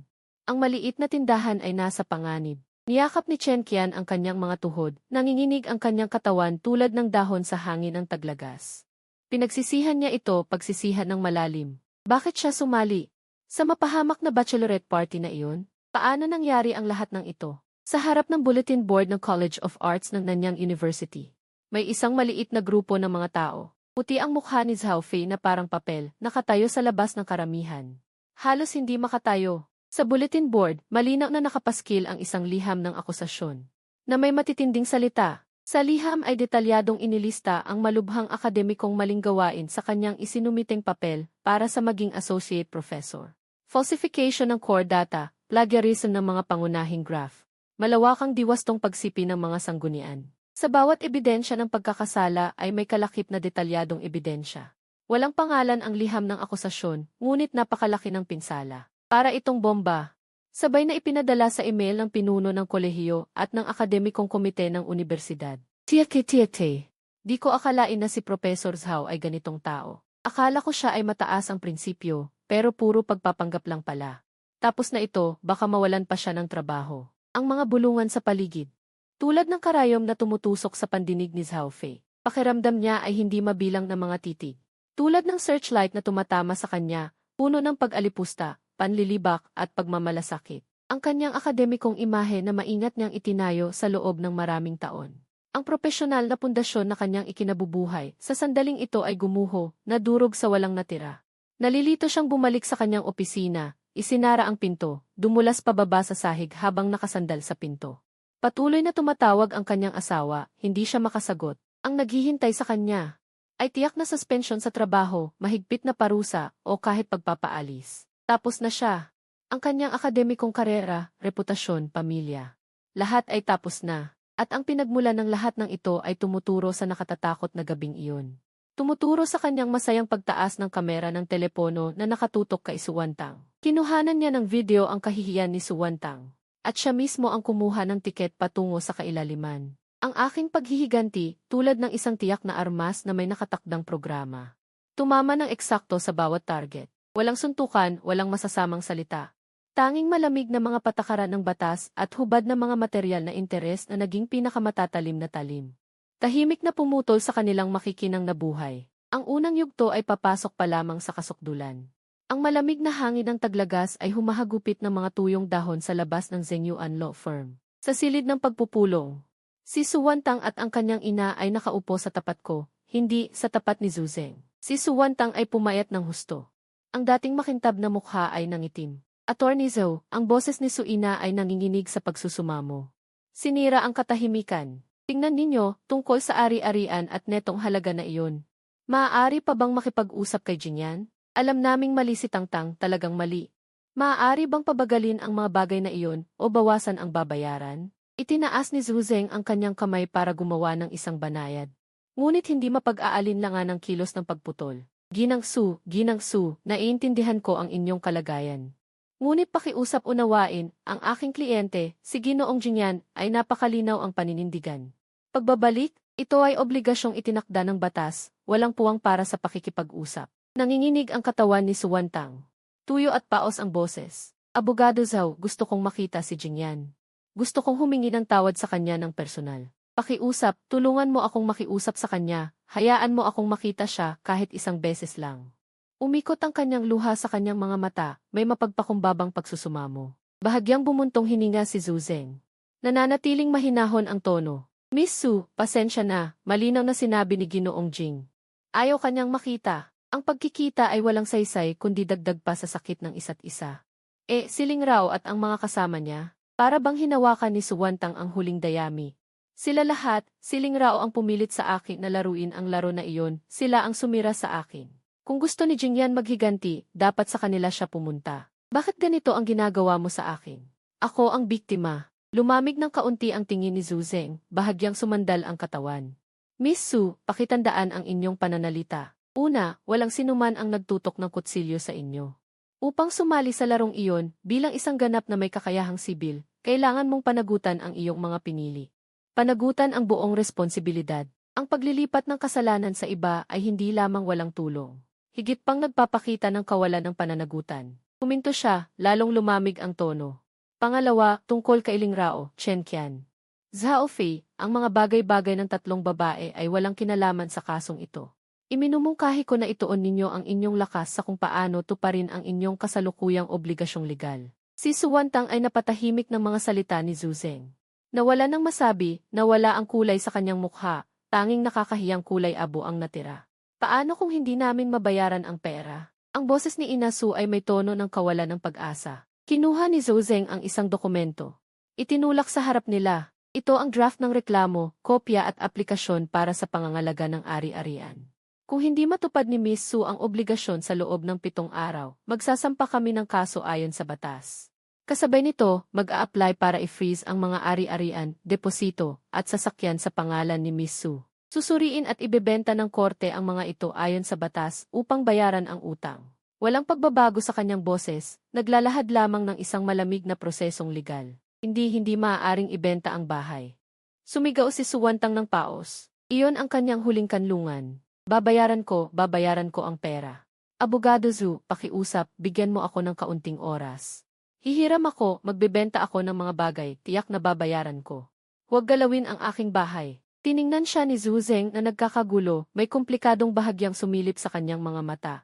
Ang maliit na tindahan ay nasa panganib. Niyakap ni Chen Qian ang kanyang mga tuhod, nanginginig ang kanyang katawan tulad ng dahon sa hangin ng taglagas. Pinagsisihan niya ito, pagsisihan ng malalim. Bakit siya sumali? Sa mapahamak na bachelorette party na iyon, paano nangyari ang lahat ng ito? Sa harap ng bulletin board ng College of Arts ng Nanyang University, may isang maliit na grupo ng mga tao. Puti ang mukha ni Zhao Fei na parang papel, nakatayo sa labas ng karamihan. Halos hindi makatayo. Sa bulletin board, malinaw na nakapaskil ang isang liham ng akusasyon. Na may matitinding salita. Sa liham ay detalyadong inilista ang malubhang akademikong maling gawain sa kanyang isinumiteng papel para sa maging associate professor. Falsification ng core data, plagiarism ng mga pangunahing graph. Malawakang diwastong pagsipi ng mga sanggunian. Sa bawat ebidensya ng pagkakasala ay may kalakip na detalyadong ebidensya. Walang pangalan ang liham ng akusasyon, ngunit napakalaki ng pinsala. Para itong bomba. Sabay na ipinadala sa email ng pinuno ng kolehiyo at ng akademikong komite ng universidad. Tiake. Di ko akalain na si Professor Zhao ay ganitong tao. Akala ko siya ay mataas ang prinsipyo, pero puro pagpapanggap lang pala. Tapos na ito, baka mawalan pa siya ng trabaho. Ang mga bulungan sa paligid. Tulad ng karayom na tumutusok sa pandinig ni Zhao Fei. Pakiramdam niya ay hindi mabilang ng mga titig. Tulad ng searchlight na tumatama sa kanya, puno ng pag-alipusta, panlilibak at pagmamalasakit. Ang kanyang akademikong imahe na maingat niyang itinayo sa loob ng maraming taon. Ang propesyonal na pundasyon na kanyang ikinabubuhay, sa sandaling ito ay gumuho, nadurog sa walang natira. Nalilito siyang bumalik sa kanyang opisina, isinara ang pinto, dumulas pababa sa sahig habang nakasandal sa pinto. Patuloy na tumatawag ang kanyang asawa, hindi siya makasagot. Ang naghihintay sa kanya ay tiyak na suspension sa trabaho, mahigpit na parusa, o kahit pagpapaalis. Tapos na siya. Ang kanyang akademikong karera, reputasyon, pamilya. Lahat ay tapos na. At ang pinagmulan ng lahat ng ito ay tumuturo sa nakatatakot na gabing iyon. Tumuturo sa kanyang masayang pagtaas ng kamera ng telepono na nakatutok kay Suwantang. Kinuhanan niya ng video ang kahihiyan ni Suwantang. At siya mismo ang kumuha ng tiket patungo sa kailaliman. Ang aking paghihiganti, tulad ng isang tiyak na armas na may nakatakdang programa. Tumama ng eksakto sa bawat target. Walang suntukan, walang masasamang salita. Tanging malamig na mga patakaran ng batas at hubad na mga materyal na interes na naging pinakamatatalim na talim. Tahimik na pumutol sa kanilang makikinang na buhay. Ang unang yugto ay papasok pa lamang sa kasukdulan. Ang malamig na hangin ng taglagas ay humahagupit ng mga tuyong dahon sa labas ng Zhengyuan Law Firm. Sa silid ng pagpupulong, si Suwantang at ang kanyang ina ay nakaupo sa tapat ko, hindi sa tapat ni Zuzeng. Si Suwantang ay pumayat ng husto. Ang dating makintab na mukha ay nangitim. Attorney Zhou, ang boses ni Suina ay nanginginig sa pagsusumamo. Sinira ang katahimikan. Tingnan ninyo, tungkol sa ari-arian at netong halaga na iyon. Maaari pa bang makipag-usap kay Jingyan? Alam naming mali si Tangtang, talagang mali. Maaari bang pabagalin ang mga bagay na iyon o bawasan ang babayaran? Itinaas ni Zuzeng ang kanyang kamay para gumawa ng isang banayad. Ngunit hindi mapag-aalinlangan ng kilos ng pagputol. Ginang Su, naiintindihan ko ang inyong kalagayan. Ngunit pakiusap unawain, ang aking kliyente, si Ginoong Jingyan, ay napakalinaw ang paninindigan. Pagbabalik, ito ay obligasyong itinakda ng batas, walang puwang para sa pakikipag-usap. Nanginginig ang katawan ni Suwantang. Tuyo at paos ang boses. Abogado Zhou, gusto kong makita si Jingyan. Gusto kong humingi ng tawad sa kanya ng personal. Pakiusap, tulungan mo akong makiusap sa kanya, hayaan mo akong makita siya kahit isang beses lang. Umikot ang kanyang luha sa kanyang mga mata, may mapagpakumbabang pagsusumamo. Bahagyang bumuntong hininga si Zuzeng. Nananatiling mahinahon ang tono. Miss Su, pasensya na, malinaw na sinabi ni Ginoong Jing. Ayaw kanyang makita. Ang pagkikita ay walang saysay kundi dagdag pa sa sakit ng isa't isa. Siling Rao at ang mga kasama niya, para bang hinawakan ni Suwantang ang huling dayami. Sila lahat, Siling Rao ang pumilit sa akin na laruin ang laro na iyon, sila ang sumira sa akin. Kung gusto ni Jingyan maghiganti, dapat sa kanila siya pumunta. Bakit ganito ang ginagawa mo sa akin? Ako ang biktima. Lumamig ng kaunti ang tingin ni Zuzeng, bahagyang sumandal ang katawan. Miss Su, pakitandaan ang inyong pananalita. Una, walang sinuman ang nagtutok ng kutsilyo sa inyo. Upang sumali sa larong iyon, bilang isang ganap na may kakayahang sibil, kailangan mong panagutan ang iyong mga pinili. Panagutan ang buong responsibilidad. Ang paglilipat ng kasalanan sa iba ay hindi lamang walang tulong. Higit pang nagpapakita ng kawalan ng pananagutan. Huminto siya, lalong lumamig ang tono. Pangalawa, tungkol kay Ling Rao, Chen Qian. Zhao Fei, ang mga bagay-bagay ng tatlong babae ay walang kinalaman sa kasong ito. Iminumungkahi ko na ituon ninyo ang inyong lakas sa kung paano tuparin ang inyong kasalukuyang obligasyong legal. Si Suwantang ay napatahimik ng mga salita ni Zuzeng. Nawala ng masabi, nawala ang kulay sa kanyang mukha, tanging nakakahiyang kulay abo ang natira. Paano kung hindi namin mabayaran ang pera? Ang boses ni Ina Su ay may tono ng kawalan ng pag-asa. Kinuha ni Zuzeng ang isang dokumento. Itinulak sa harap nila. Ito ang draft ng reklamo, kopya at aplikasyon para sa pangangalaga ng ari-arian. Kung hindi matupad ni Miss Su ang obligasyon sa loob ng 7 araw, magsasampa kami ng kaso ayon sa batas. Kasabay nito, mag-a-apply para i-freeze ang mga ari-arian, deposito, at sasakyan sa pangalan ni Miss Su. Susuriin at ibebenta ng korte ang mga ito ayon sa batas upang bayaran ang utang. Walang pagbabago sa kanyang boses, naglalahad lamang ng isang malamig na prosesong legal. Hindi maaaring ibenta ang bahay. Sumigaw si Suwantang ng paos. Iyon ang kanyang huling kanlungan. Babayaran ko ang pera. Abogado Zhu, pakiusap, bigyan mo ako ng kaunting oras. Hihiram ako, magbebenta ako ng mga bagay, tiyak na babayaran ko. Huwag galawin ang aking bahay. Tiningnan siya ni Zuzeng na nagkakagulo, may komplikadong bahagyang sumilip sa kanyang mga mata.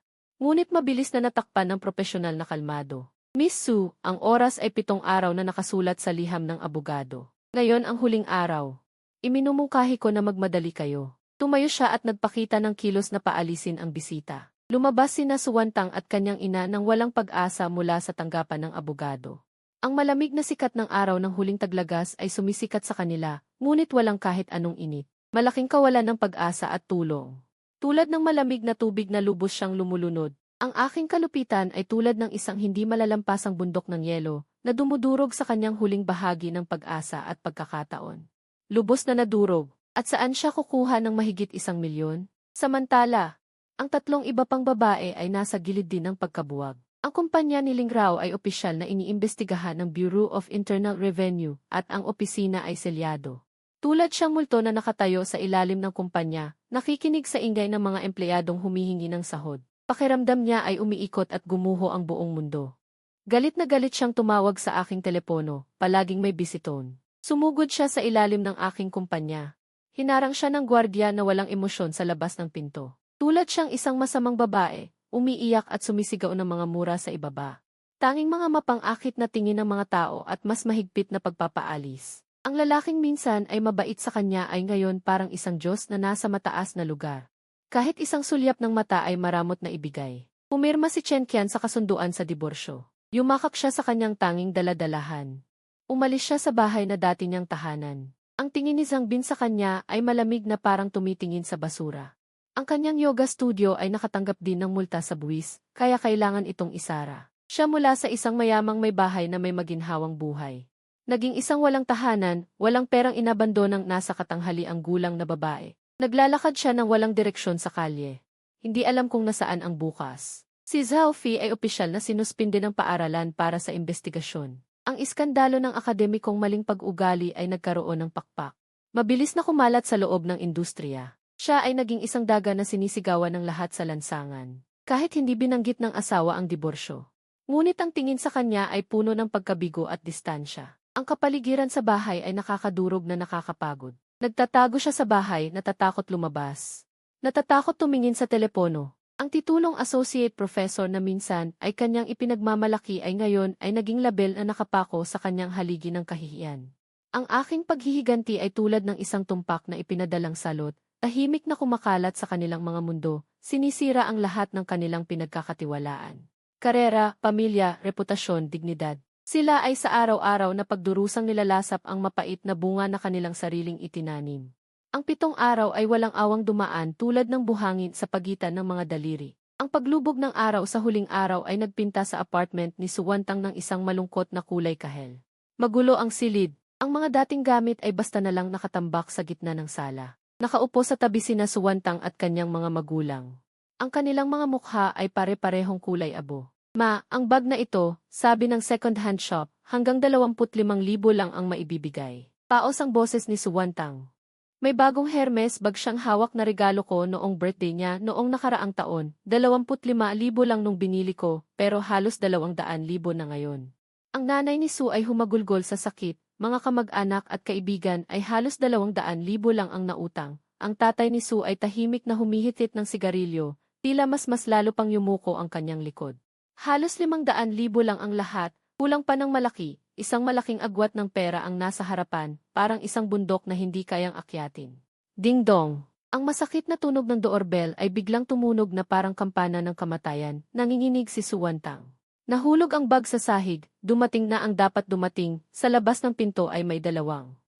Ngunit mabilis na natakpan ng propesyonal na kalmado. Miss Su, ang oras ay 7 araw na nakasulat sa liham ng abogado. Ngayon ang huling araw. Iminumungkahi ko na magmadali kayo. Tumayo siya at nagpakita ng kilos na paalisin ang bisita. Lumabas sina Suwantang at kanyang ina nang walang pag-asa mula sa tanggapan ng abogado. Ang malamig na sikat ng araw ng huling taglagas ay sumisikat sa kanila, ngunit walang kahit anong init. Malaking kawalan ng pag-asa at tulong. Tulad ng malamig na tubig na lubos siyang lumulunod, ang aking kalupitan ay tulad ng isang hindi malalampasang bundok ng yelo na dumudurog sa kanyang huling bahagi ng pag-asa at pagkakataon. Lubos na nadurog, at saan siya kukuha ng mahigit 1 milyon? Samantala, ang 3 iba pang babae ay nasa gilid din ng pagkabuwag. Ang kumpanya ni Ling Rao ay opisyal na iniimbestigahan ng Bureau of Internal Revenue at ang opisina ay selyado. Tulad siyang multo na nakatayo sa ilalim ng kumpanya, nakikinig sa ingay ng mga empleyadong humihingi ng sahod. Pakiramdam niya ay umiikot at gumuho ang buong mundo. Galit na galit siyang tumawag sa aking telepono, palaging may busy tone. Sumugod siya sa ilalim ng aking kumpanya. Hinarang siya ng gwardiya na walang emosyon sa labas ng pinto. Tulad siyang isang masamang babae, umiiyak at sumisigaw ng mga mura sa ibaba. Tanging mga mapang-akit na tingin ng mga tao at mas mahigpit na pagpapaalis. Ang lalaking minsan ay mabait sa kanya ay ngayon parang isang Diyos na nasa mataas na lugar. Kahit isang sulyap ng mata ay maramot na ibigay. Pumirma si Chen Qian sa kasunduan sa diborsyo. Yumakap siya sa kanyang tanging daladalahan. Umalis siya sa bahay na dati niyang tahanan. Ang tingin ni Zhang Bin sa kanya ay malamig na parang tumitingin sa basura. Ang kanyang yoga studio ay nakatanggap din ng multa sa buwis, kaya kailangan itong isara. Siya mula sa isang mayamang may bahay na may maginhawang buhay. Naging isang walang tahanan, walang perang inabandonang nasa katanghali ang gulang na babae. Naglalakad siya ng walang direksyon sa kalye. Hindi alam kung nasaan ang bukas. Si Zhao Fi ay opisyal na sinuspinde ng paaralan para sa investigasyon. Ang iskandalo ng akademikong maling pag-ugali ay nagkaroon ng pakpak. Mabilis na kumalat sa loob ng industriya. Siya ay naging isang daga na sinisigawan ng lahat sa lansangan. Kahit hindi binanggit ng asawa ang diborsyo. Ngunit ang tingin sa kanya ay puno ng pagkabigo at distansya. Ang kapaligiran sa bahay ay nakakadurog na nakakapagod. Nagtatago siya sa bahay, natatakot lumabas. Natatakot tumingin sa telepono. Ang titulong associate professor na minsan ay kanyang ipinagmamalaki ay ngayon ay naging label na nakapako sa kanyang haligi ng kahihiyan. Ang aking paghihiganti ay tulad ng isang tumpak na ipinadalang salot, tahimik na kumakalat sa kanilang mga mundo, sinisira ang lahat ng kanilang pinagkakatiwalaan. Karera, pamilya, reputasyon, dignidad. Sila ay sa araw-araw na pagdurusang nilalasap ang mapait na bunga na kanilang sariling itinanim. Ang 7 araw ay walang awang dumaan tulad ng buhangin sa pagitan ng mga daliri. Ang paglubog ng araw sa huling araw ay nagpinta sa apartment ni Suwantang ng isang malungkot na kulay kahel. Magulo ang silid. Ang mga dating gamit ay basta na lang nakatambak sa gitna ng sala. Nakaupo sa tabi sina Suwantang at kanyang mga magulang. Ang kanilang mga mukha ay pare-parehong kulay abo. Ma, ang bag na ito, sabi ng second-hand shop, hanggang 25,000 lang ang maibibigay. Paos ang boses ni Suwantang. May bagong Hermes bag siyang hawak na regalo ko noong birthday niya noong nakaraang taon. 25,000 lang nung binili ko, pero halos 200,000 na ngayon. Ang nanay ni Su ay humagulgol sa sakit, mga kamag-anak at kaibigan ay halos 200,000 lang ang nautang. Ang tatay ni Su ay tahimik na humihitit ng sigarilyo, tila mas lalo pang yumuko ang kanyang likod. Halos 500,000 lang ang lahat, kulang pa ng malaki, isang malaking agwat ng pera ang nasa harapan, parang isang bundok na hindi kayang akyatin. Ding dong! Ang masakit na tunog ng doorbell ay biglang tumunog na parang kampana ng kamatayan, nanginginig si Suwantang. Nahulog ang bag sa sahig, dumating na ang dapat dumating, sa labas ng pinto ay may 2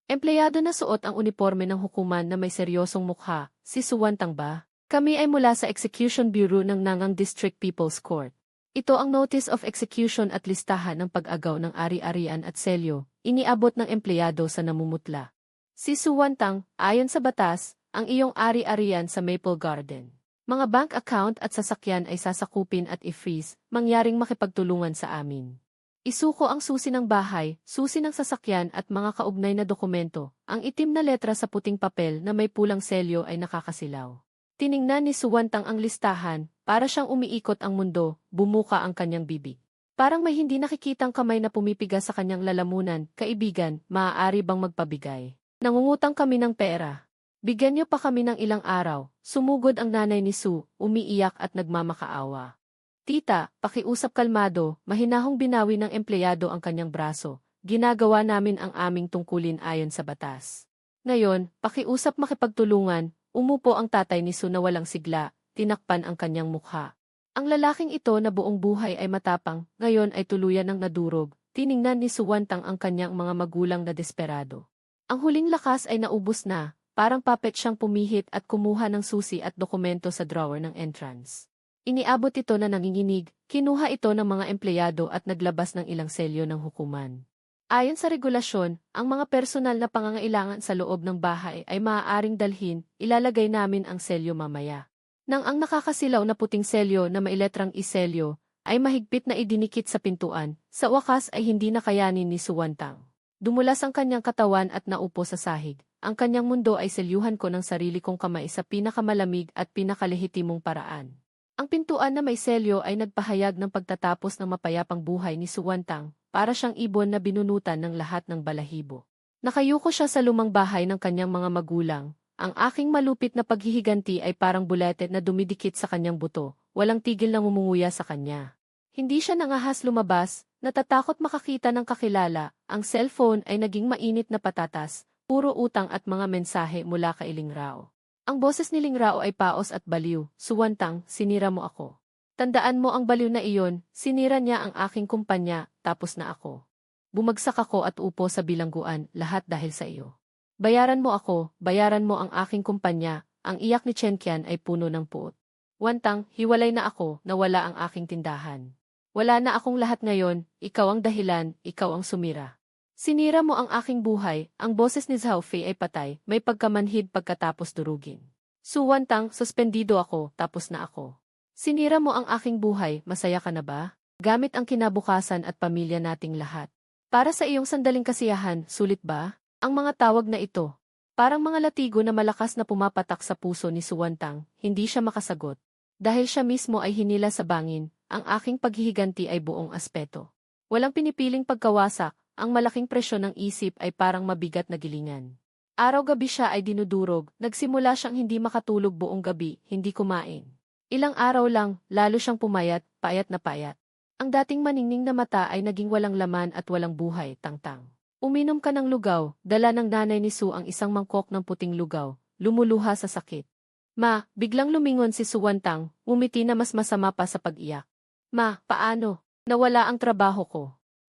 empleyado na suot ang uniforme ng hukuman na may seryosong mukha, si Suwantang ba? Kami ay mula sa Execution Bureau ng Nangang District People's Court. Ito ang Notice of Execution at listahan ng pag-agaw ng ari-arian at selyo, iniabot ng empleyado sa namumutla. Si Suwantang, ayon sa batas, ang iyong ari-arian sa Maple Garden. Mga bank account at sasakyan ay sasakupin at i-freeze, mangyaring makipagtulungan sa amin. Isuko ang susi ng bahay, susi ng sasakyan at mga kaugnay na dokumento. Ang itim na letra sa puting papel na may pulang selyo ay nakakasilaw. Tiningnan ni Suwantang ang listahan, para siyang umiikot ang mundo, bumuka ang kanyang bibig. Parang may hindi nakikitang kamay na pumipigas sa kanyang lalamunan, kaibigan, maaari bang magpabigay? Nangungutang kami ng pera. Bigyan niyo pa kami ng ilang araw, sumugod ang nanay ni Su, umiiyak at nagmamakaawa. Tita, pakiusap kalmado, mahinahong binawi ng empleyado ang kanyang braso. Ginagawa namin ang aming tungkulin ayon sa batas. Ngayon, pakiusap makipagtulungan, umupo ang tatay ni Su na walang sigla, tinakpan ang kanyang mukha. Ang lalaking ito na buong buhay ay matapang, ngayon ay tuluyan ng nadurog, tiningnan ni Suwantang ang kanyang mga magulang na desperado. Ang huling lakas ay naubos na, parang puppet siyang pumihit at kumuha ng susi at dokumento sa drawer ng entrance. Iniabot ito na nanginginig, kinuha ito ng mga empleyado at naglabas ng ilang selyo ng hukuman. Ayon sa regulasyon, ang mga personal na pangangailangan sa loob ng bahay ay maaaring dalhin, ilalagay namin ang selyo mamaya. Nang ang nakakasilaw na puting selyo na mailetrang iselyo, ay mahigpit na idinikit sa pintuan, sa wakas ay hindi nakayanin ni Suwantang. Dumulas ang kanyang katawan at naupo sa sahig. ang kanyang mundo ay selyuhan ko ng sarili kong kamay sa pinakamalamig at pinakalehitimong paraan. Ang pintuan na may selyo ay nagpahayag ng pagtatapos ng mapayapang buhay ni Suwantang, para siyang ibon na binunutan ng lahat ng balahibo. Nakayuko siya sa lumang bahay ng kanyang mga magulang. Ang aking malupit na paghihiganti ay parang bulete na dumidikit sa kanyang buto, walang tigil na ngumunguya sa kanya. Hindi siya nangahas lumabas, natatakot makakita ng kakilala, ang cellphone ay naging mainit na patatas, puro utang at mga mensahe mula kay Lingrao. Ang boses ni Lingrao ay paos at baliw, Suwantang, sinira mo ako. Tandaan mo ang baliw na iyon, sinira niya ang aking kumpanya, tapos na ako. Bumagsak ako at upo sa bilangguan, lahat dahil sa iyo. Bayaran mo ako, bayaran mo ang aking kumpanya, ang iyak ni Chenkian ay puno ng puot. Wantang, hiwalay na ako, nawala ang aking tindahan. Wala na akong lahat ngayon, ikaw ang dahilan, ikaw ang sumira. Sinira mo ang aking buhay, ang boses ni Zhao Fei ay patay, may pagkamanhid pagkatapos durugin. Suwantang, suspendido ako, tapos na ako. Sinira mo ang aking buhay, masaya ka na ba? Gamit ang kinabukasan at pamilya nating lahat. Para sa iyong sandaling kasiyahan, sulit ba? Ang mga tawag na ito, parang mga latigo na malakas na pumapatak sa puso ni Suwantang, hindi siya makasagot. Dahil siya mismo ay hinila sa bangin, ang aking paghihiganti ay buong aspeto. Walang pinipiling pagkawasak, ang malaking presyon ng isip ay parang mabigat na gilingan. Araw-gabi siya ay dinudurog, nagsimula siyang hindi makatulog buong gabi, hindi kumain. Ilang araw lang, lalo siyang pumayat, payat na payat. Ang dating maningning na mata ay naging walang laman at walang buhay, tangtang. Uminom ka ng lugaw, dala ng nanay ni Su ang isang mangkok ng puting lugaw, lumuluha sa sakit. Ma, biglang lumingon si Suwantang, umiti na mas masama pa sa pag-iyak. Ma, paano? Nawala ang trabaho ko.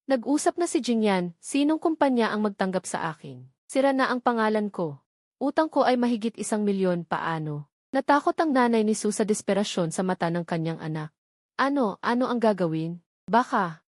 Nag-usap na si Jingyan, sinong kumpanya ang magtanggap sa akin? Sira na ang pangalan ko. Utang ko ay mahigit 1 milyon, paano? Natakot ang nanay ni Su sa desperasyon sa mata ng kanyang anak. Ano ang gagawin? Baka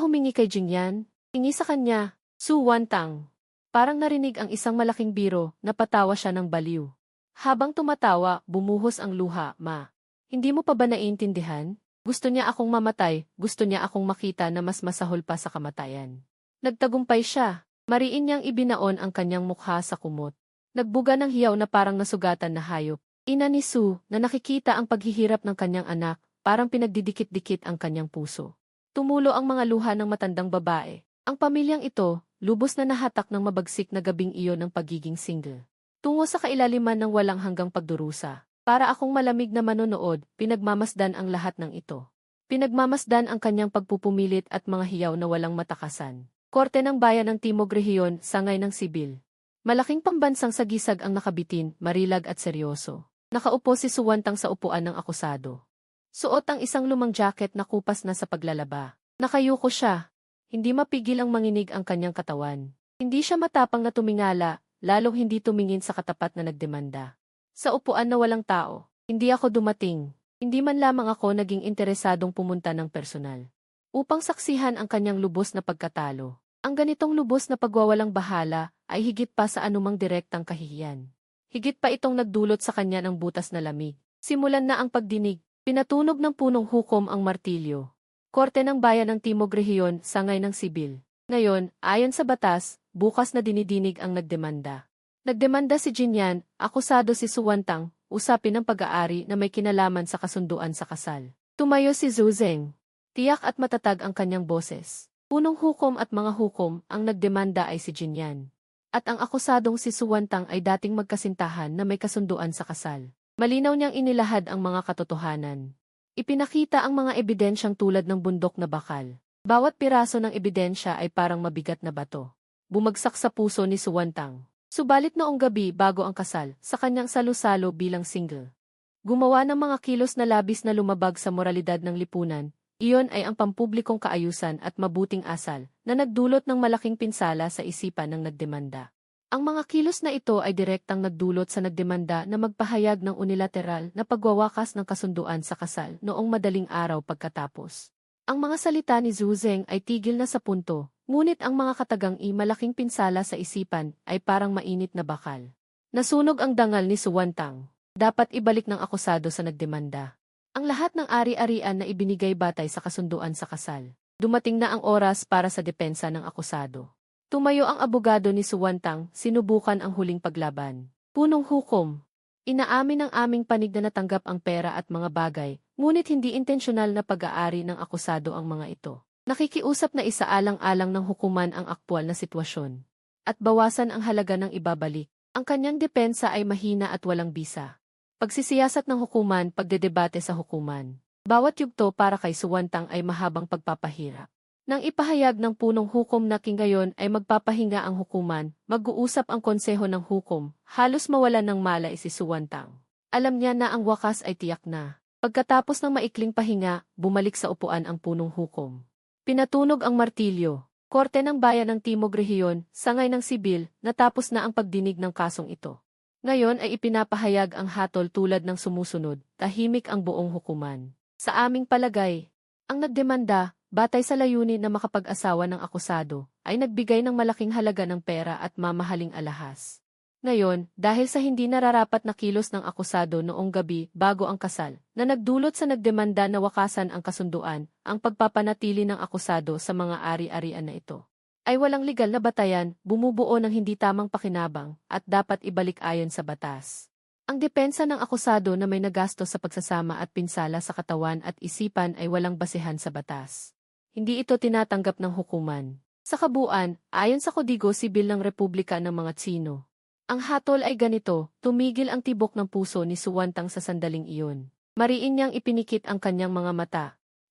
humingi kay Jingyan? Hingi sa kanya, Suwantang. Parang narinig ang isang malaking biro, napatawa siya ng baliw. Habang tumatawa, bumuhos ang luha, Ma. Hindi mo pa ba naiintindihan? Gusto niya akong mamatay, gusto niya akong makita na mas masahol pa sa kamatayan. Nagtagumpay siya, mariin niyang ibinaon ang kanyang mukha sa kumot. Nagbuga ng hiyaw na parang nasugatan na hayop. Ina ni Su, na nakikita ang paghihirap ng kanyang anak, parang pinagdidikit-dikit ang kanyang puso. Tumulo ang mga luha ng matandang babae. Ang pamilyang ito, lubos na nahatak ng mabagsik na gabing iyon ng pagiging single. Tungo sa kailaliman ng walang hanggang pagdurusa. Para akong malamig na manonood, pinagmamasdan ang lahat ng ito. Pinagmamasdan ang kanyang pagpupumilit at mga hiyaw na walang matakasan. Korte ng bayan ng Timog Rehiyon, sangay ng sibil. Malaking pambansang sagisag ang nakabitin, marilag at seryoso. Nakaupo si Suwantang sa upuan ng akusado. Suot ang isang lumang jacket na kupas na sa paglalaba. Nakayuko siya. Hindi mapigil ang manginig ang kanyang katawan. Hindi siya matapang na tumingala, lalong hindi tumingin sa katapat na nagdemanda. Sa upuan na walang tao, hindi ako dumating. Hindi man lamang ako naging interesadong pumunta ng personal. Upang saksihan ang kanyang lubos na pagkatalo. Ang ganitong lubos na pagwawalang bahala ay higit pa sa anumang direktang kahihiyan. Higit pa itong nagdulot sa kanya ng butas na lamig. Simulan na ang pagdinig, pinatunog ng punong hukom ang martilyo. Korte ng bayan ng Timog Rehiyon, sangay ng sibil. Ngayon, ayon sa batas, bukas na dinidinig ang nagdemanda. Nagdemanda si Jingyan, akusado si Suwantang, usapin ng pag-aari na may kinalaman sa kasunduan sa kasal. Tumayo si Zhu Zeng. Tiyak at matatag ang kanyang boses. Punong hukom at mga hukom, ang nagdemanda ay si Jingyan. At ang akusadong si Suwantang ay dating magkasintahan na may kasunduan sa kasal. Malinaw niyang inilahad ang mga katotohanan. Ipinakita ang mga ebidensyang tulad ng bundok na bakal. Bawat piraso ng ebidensya ay parang mabigat na bato. Bumagsak sa puso ni Suwantang. Subalit noong gabi bago ang kasal, sa kanyang salusalo bilang single. Gumawa ng mga kilos na labis na lumabag sa moralidad ng lipunan, iyon ay ang pampublikong kaayusan at mabuting asal na nagdulot ng malaking pinsala sa isipan ng nagdemanda. Ang mga kilos na ito ay direktang nagdulot sa nagdemanda na magpahayag ng unilateral na pagwawakas ng kasunduan sa kasal noong madaling araw pagkatapos. Ang mga salita ni Zhu Zeng ay tigil na sa punto. Ngunit ang mga katagang-i malaking pinsala sa isipan ay parang mainit na bakal. Nasunog ang dangal ni Suwantang. Dapat ibalik ng akusado sa nagdemanda. Ang lahat ng ari-arian na ibinigay batay sa kasunduan sa kasal. Dumating na ang oras para sa depensa ng akusado. Tumayo ang abogado ni Suwantang, sinubukan ang huling paglaban. Punong hukom. Inaamin ng aming panig na natanggap ang pera at mga bagay, ngunit hindi intensyonal na pag-aari ng akusado ang mga ito. Nakikiusap na isaalang-alang ng hukuman ang aktwal na sitwasyon. At bawasan ang halaga ng ibabalik. Ang kanyang depensa ay mahina at walang bisa. Pagsisiyasat ng hukuman, pagdedebate sa hukuman. Bawat yugto para kay Suwantang ay mahabang pagpapahirap. Nang ipahayag ng punong hukom na ngayon ay magpapahinga ang hukuman, mag-uusap ang konseho ng hukom, halos mawalan ng malay si Suwantang. Alam niya na ang wakas ay tiyak na. Pagkatapos ng maikling pahinga, bumalik sa upuan ang punong hukom. Pinatunog ang martilyo. Korte ng Bayan ng Timog Rehiyon, sangay ng sibil, natapos na ang pagdinig ng kasong ito. Ngayon ay ipinapahayag ang hatol tulad ng sumusunod, tahimik ang buong hukuman. Sa aming palagay, ang nagdemanda, batay sa layunin na makapag-asawa ng akusado, ay nagbigay ng malaking halaga ng pera at mamahaling alahas. Ngayon, dahil sa hindi nararapat na kilos ng akusado noong gabi bago ang kasal, na nagdulot sa nagdemanda na wakasan ang kasunduan, ang pagpapanatili ng akusado sa mga ari-arian na ito, ay walang legal na batayan, bumubuo ng hindi tamang pakinabang, at dapat ibalik ayon sa batas. Ang depensa ng akusado na may nagastos sa pagsasama at pinsala sa katawan at isipan ay walang basehan sa batas. Hindi ito tinatanggap ng hukuman. Sa kabuuan, ayon sa Kodigo Sibil ng Republika ng mga Tsino, ang hatol ay ganito, tumigil ang tibok ng puso ni Suwantang sa sandaling iyon. Mariin niyang ipinikit ang kanyang mga mata.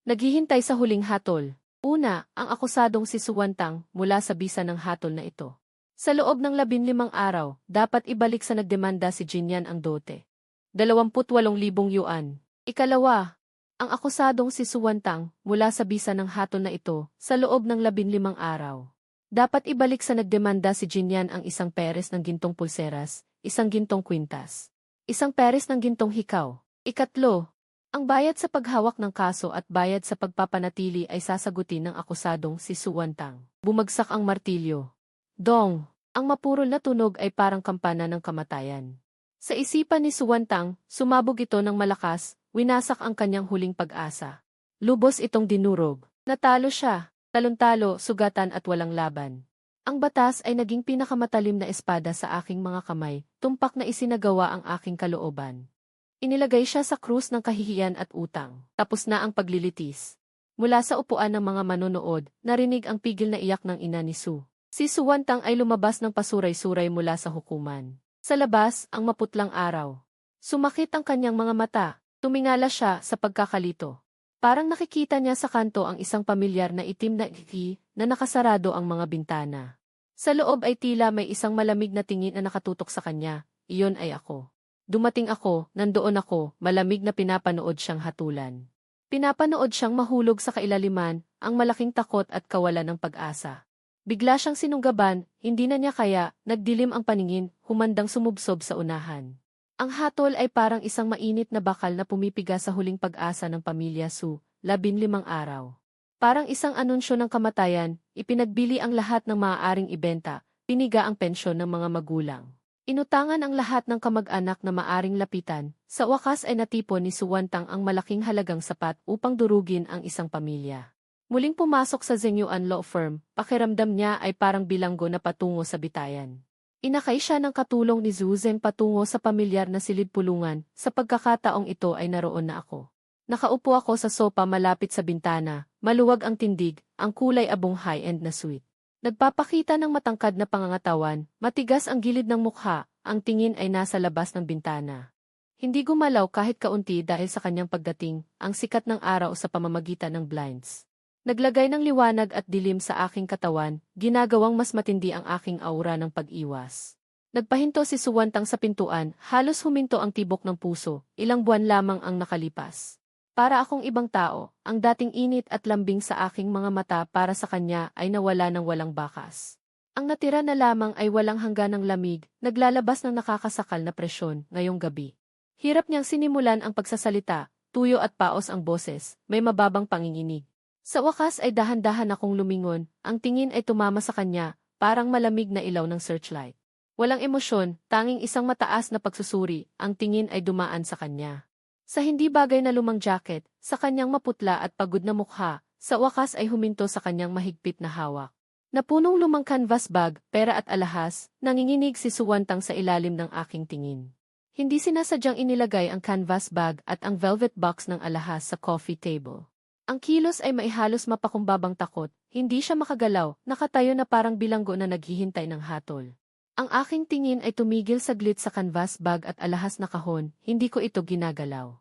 Naghihintay sa huling hatol. Una, ang akusadong si Suwantang mula sa bisa ng hatol na ito. Sa loob ng 15 araw, dapat ibalik sa nagdemanda si Jinyan ang dote. 28,000 yuan. Ikalawa, ang akusadong si Suwantang mula sa bisa ng hatol na ito sa loob ng 15 araw. Dapat ibalik sa nagdemanda si Jinyan ang isang peres ng gintong pulseras, isang gintong kwintas, isang peres ng gintong hikaw. Ikatlo, ang bayad sa paghawak ng kaso at bayad sa pagpapanatili ay sasagutin ng akusadong si Suwantang. Bumagsak ang martilyo. Dong! Ang mapurol na tunog ay parang kampana ng kamatayan. Sa isipan ni Suwantang, sumabog ito ng malakas, winasak ang kanyang huling pag-asa. Lubos itong dinurog. Natalo siya. Talon-talo, sugatan at walang laban. Ang batas ay naging pinakamatalim na espada sa aking mga kamay, tumpak na isinagawa ang aking kalooban. Inilagay siya sa krus ng kahihiyan at utang. Tapos na ang paglilitis. Mula sa upuan ng mga manonood, narinig ang pigil na iyak ng ina ni Su. Si Suwantang ay lumabas ng pasuray-suray mula sa hukuman. Sa labas, ang maputlang araw. Sumakit ang kanyang mga mata. Tumingala siya sa pagkakalito. Parang nakikita niya sa kanto ang isang pamilyar na itim na iki na nakasarado ang mga bintana. Sa loob ay tila may isang malamig na tingin na nakatutok sa kanya, iyon ay ako. Dumating ako, nandoon ako, malamig na pinapanood siyang hatulan. Pinapanood siyang mahulog sa kailaliman, ang malaking takot at kawalan ng pag-asa. Bigla siyang sinunggaban, hindi na niya kaya, nagdilim ang paningin, humandang sumubsob sa unahan. Ang hatol ay parang isang mainit na bakal na pumipiga sa huling pag-asa ng pamilya Su, 15 araw. Parang isang anunsyo ng kamatayan, ipinagbili ang lahat ng maaaring ibenta, piniga ang pensyon ng mga magulang. Inutangan ang lahat ng kamag-anak na maaring lapitan, sa wakas ay natipon ni Suwantang ang malaking halagang sapat upang durugin ang isang pamilya. Muling pumasok sa Zhengyuan Law Firm, pakiramdam niya ay parang bilanggo na patungo sa bitayan. Inakay siya ng katulong ni Zhu Zeng patungo sa pamilyar na silid-pulungan, sa pagkakataong ito ay naroon na ako. Nakaupo ako sa sopa malapit sa bintana, maluwag ang tindig, ang kulay abong high-end na suite. Nagpapakita ng matangkad na pangangatawan, matigas ang gilid ng mukha, ang tingin ay nasa labas ng bintana. Hindi gumalaw kahit kaunti dahil sa kanyang pagdating, ang sikat ng araw sa pamamagitan ng blinds. Naglagay ng liwanag at dilim sa aking katawan, ginagawang mas matindi ang aking aura ng pag-iwas. Nagpahinto si Suwantang sa pintuan, halos huminto ang tibok ng puso, ilang buwan lamang ang nakalipas. Para akong ibang tao, ang dating init at lambing sa aking mga mata para sa kanya ay nawala ng walang bakas. Ang natira na lamang ay walang hangganang lamig, naglalabas ng nakakasakal na presyon ngayong gabi. Hirap niyang sinimulan ang pagsasalita, tuyo at paos ang boses, may mababang panginginig. Sa wakas ay dahan-dahan akong lumingon, ang tingin ay tumama sa kanya, parang malamig na ilaw ng searchlight. Walang emosyon, tanging isang mataas na pagsusuri, ang tingin ay dumaan sa kanya. Sa hindi bagay na lumang jacket, sa kanyang maputla at pagod na mukha, sa wakas ay huminto sa kanyang mahigpit na hawak. Napunong lumang canvas bag, pera at alahas, nanginginig si Suwantang sa ilalim ng aking tingin. Hindi sinasadyang inilagay ang canvas bag at ang velvet box ng alahas sa coffee table. Ang kilos ay maihalos mapakumbabang takot, hindi siya makagalaw, nakatayo na parang bilanggo na naghihintay ng hatol. Ang aking tingin ay tumigil saglit sa canvas bag at alahas na kahon, hindi ko ito ginagalaw.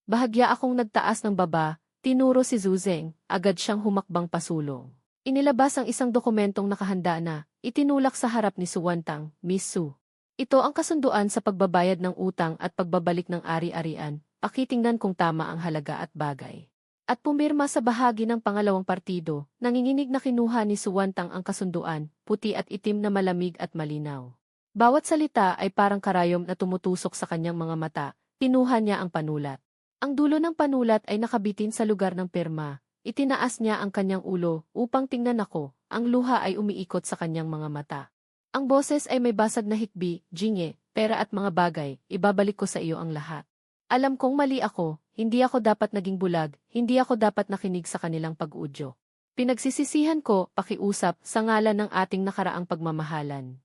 Bahagya akong nagtaas ng baba, tinuro si Zuzeng, agad siyang humakbang pasulong. Inilabas ang isang dokumentong nakahanda na, itinulak sa harap ni Suwantang, Miss Su. Ito ang kasunduan sa pagbabayad ng utang at pagbabalik ng ari-arian, pakitingnan kung tama ang halaga at bagay. At pumirma sa bahagi ng pangalawang partido, nanginginig na kinuha ni Suwantang ang kasunduan, puti at itim na malamig at malinaw. Bawat salita ay parang karayom na tumutusok sa kanyang mga mata, kinuha niya ang panulat. Ang dulo ng panulat ay nakabitin sa lugar ng pirma, itinaas niya ang kanyang ulo upang tingnan ako, ang luha ay umiikot sa kanyang mga mata. Ang boses ay may basag na hikbi, jinge, pera at mga bagay, ibabalik ko sa iyo ang lahat. Alam kong mali ako, hindi ako dapat naging bulag, hindi ako dapat nakinig sa kanilang pag-udyo. Pinagsisisihan ko, pakiusap, sa ngalan ng ating nakaraang pagmamahalan.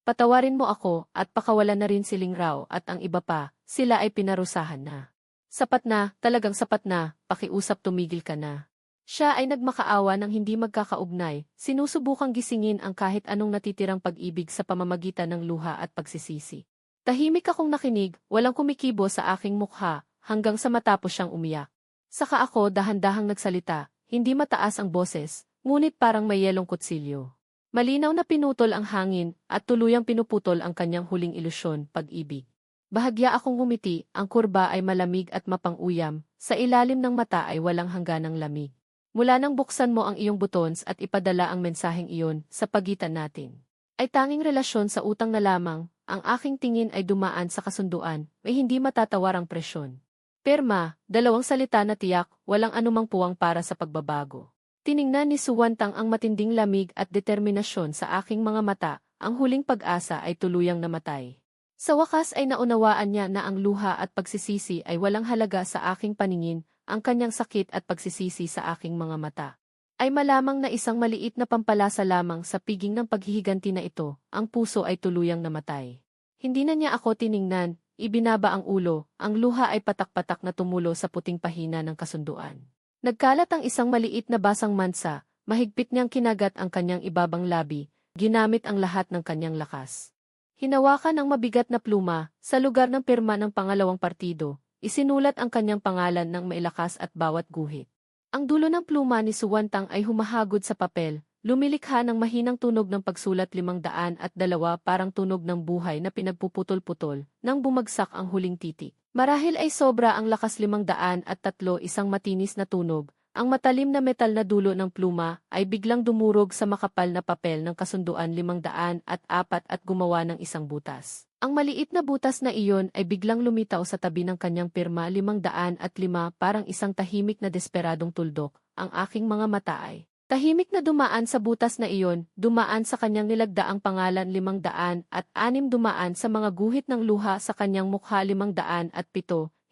Patawarin mo ako, at pakawalan na rin si Ling Rao at ang iba pa, sila ay pinarusahan na. Sapat na, talagang sapat na, pakiusap tumigil ka na. Siya ay nagmakaawa ng hindi magkakaugnay, sinusubukang gisingin ang kahit anong natitirang pag-ibig sa pamamagitan ng luha at pagsisisi. Tahimik akong nakinig, walang kumikibo sa aking mukha, hanggang sa matapos siyang umiyak. Saka ako dahan-dahang nagsalita, hindi mataas ang boses, ngunit parang may yelong kutsilyo. Malinaw na pinutol ang hangin, at tuluyang pinuputol ang kanyang huling ilusyon, pag-ibig. Bahagya akong ngumiti, ang kurba ay malamig at mapang-uyam, sa ilalim ng mata ay walang hangganang lamig. Mula nang buksan mo ang iyong buttons at ipadala ang mensaheng iyon sa pagitan natin. Ay tanging relasyon sa utang na lamang, ang aking tingin ay dumaan sa kasunduan, may hindi matatawarang presyon. Pirma, dalawang salita na tiyak, walang anumang puwang para sa pagbabago. Tiningnan ni Suwantang ang matinding lamig at determinasyon sa aking mga mata, ang huling pag-asa ay tuluyang namatay. Sa wakas ay naunawaan niya na ang luha at pagsisisi ay walang halaga sa aking paningin, ang kanyang sakit at pagsisisi sa aking mga mata. Ay malamang na isang maliit na pampalasa lamang sa piging ng paghihiganti na ito, ang puso ay tuluyang namatay. Hindi na niya ako tiningnan, ibinaba ang ulo, ang luha ay patak-patak na tumulo sa puting pahina ng kasunduan. Nagkalat ang isang maliit na basang mansa, mahigpit niyang kinagat ang kanyang ibabang labi, ginamit ang lahat ng kanyang lakas. Hinawakan ang mabigat na pluma, sa lugar ng pirma ng pangalawang partido, isinulat ang kanyang pangalan ng mailakas at bawat guhit. Ang dulo ng pluma ni Suwantang ay humahagod sa papel, lumilikha ng mahinang tunog ng pagsulat 502 parang tunog ng buhay na pinagpuputol-putol, nang bumagsak ang huling titik. Marahil ay sobra ang lakas 503 isang matinis na tunog, ang matalim na metal na dulo ng pluma ay biglang dumurog sa makapal na papel ng kasunduan 504 at gumawa ng isang butas. Ang maliit na butas na iyon ay biglang lumitaw sa tabi ng kanyang pirma 505 parang isang tahimik na desperadong tuldok, ang aking mga mata ay tahimik na dumaan sa butas na iyon, dumaan sa kanyang nilagdaang pangalan 506 dumaan sa mga guhit ng luha sa kanyang mukha 507,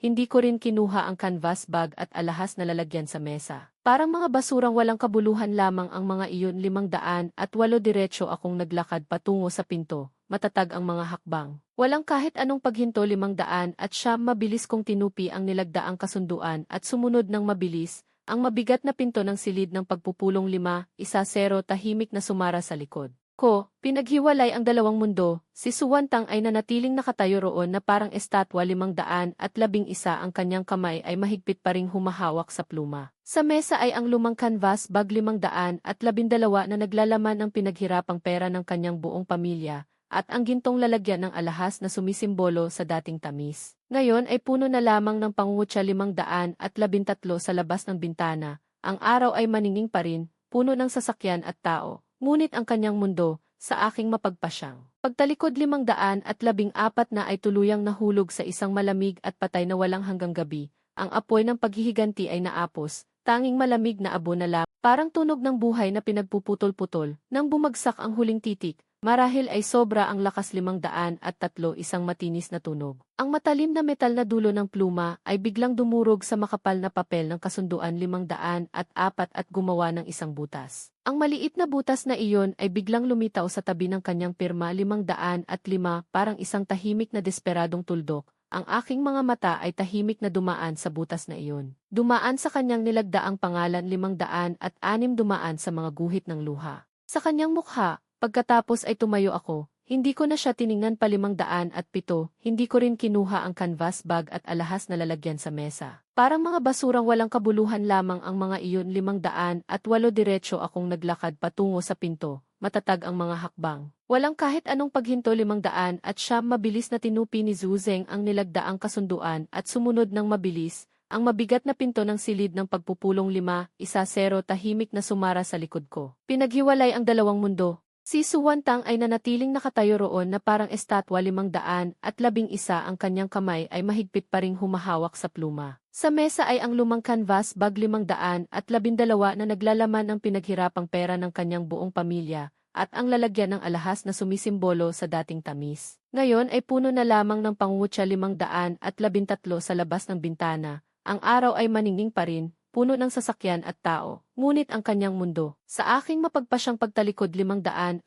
hindi ko rin kinuha ang canvas bag at alahas na lalagyan sa mesa. Parang mga basurang walang kabuluhan lamang ang mga iyon 508 diretso akong naglakad patungo sa pinto. Matatag ang mga hakbang. Walang kahit anong paghinto 500 at mabilis kong tinupi ang nilagdaang kasunduan at sumunod ng mabilis, ang mabigat na pinto ng silid ng pagpupulong 5-1-0 tahimik na sumara sa likod ko. Pinaghiwalay ang dalawang mundo, si Suwantang ay nanatiling nakatayo roon na parang estatwa 511 ang kanyang kamay ay mahigpit pa ring humahawak sa pluma. Sa mesa ay ang lumang canvas bag 512 na naglalaman ng pinaghirapang pera ng kanyang buong pamilya, at ang gintong lalagyan ng alahas na sumisimbolo sa dating tamis. Ngayon ay puno na lamang ng pangungutya 513 sa labas ng bintana, ang araw ay maninging pa rin, puno ng sasakyan at tao, ngunit ang kanyang mundo, sa aking mapagpasyang. Pagtalikod 514 na ay tuluyang nahulog sa isang malamig at patay na walang hanggang gabi, ang apoy ng paghihiganti ay naapos, tanging malamig na abo na lang, parang tunog ng buhay na pinagpuputol-putol, nang bumagsak ang huling titik. Marahil ay sobra ang lakas 503 isang matinis na tunog. Ang matalim na metal na dulo ng pluma ay biglang dumurog sa makapal na papel ng kasunduan 504 at gumawa ng isang butas. Ang maliit na butas na iyon ay biglang lumitaw sa tabi ng kanyang pirma 505 parang isang tahimik na desperadong tuldok. Ang aking mga mata ay tahimik na dumaan sa butas na iyon. Dumaan sa kanyang nilagdaang pangalan 506 dumaan sa mga guhit ng luha. Sa kanyang mukha, pagkatapos ay tumayo ako, hindi ko na siya tiningnan pa 507, hindi ko rin kinuha ang canvas bag at alahas na lalagyan sa mesa. Parang mga basurang walang kabuluhan lamang ang mga iyon 508 diretso akong naglakad patungo sa pinto, matatag ang mga hakbang. Walang kahit anong paghinto 500 at siya mabilis na tinupi ni Zuzeng ang nilagdaang kasunduan at sumunod ng mabilis, ang mabigat na pinto ng silid ng pagpupulong 5-1-0 tahimik na sumara sa likod ko. Pinaghiwalay ang dalawang mundo. Si Suwantang ay nanatiling nakatayo roon na parang estatwa 511 ang kanyang kamay ay mahigpit pa ring humahawak sa pluma. Sa mesa ay ang lumang canvas bag 512 na naglalaman ng pinaghirapang pera ng kanyang buong pamilya at ang lalagyan ng alahas na sumisimbolo sa dating tamis. Ngayon ay puno na lamang ng pangungutya 513 sa labas ng bintana. Ang araw ay maningning pa rin, puno ng sasakyan at tao, ngunit ang kanyang mundo, sa aking mapagpasyang pagtalikod 514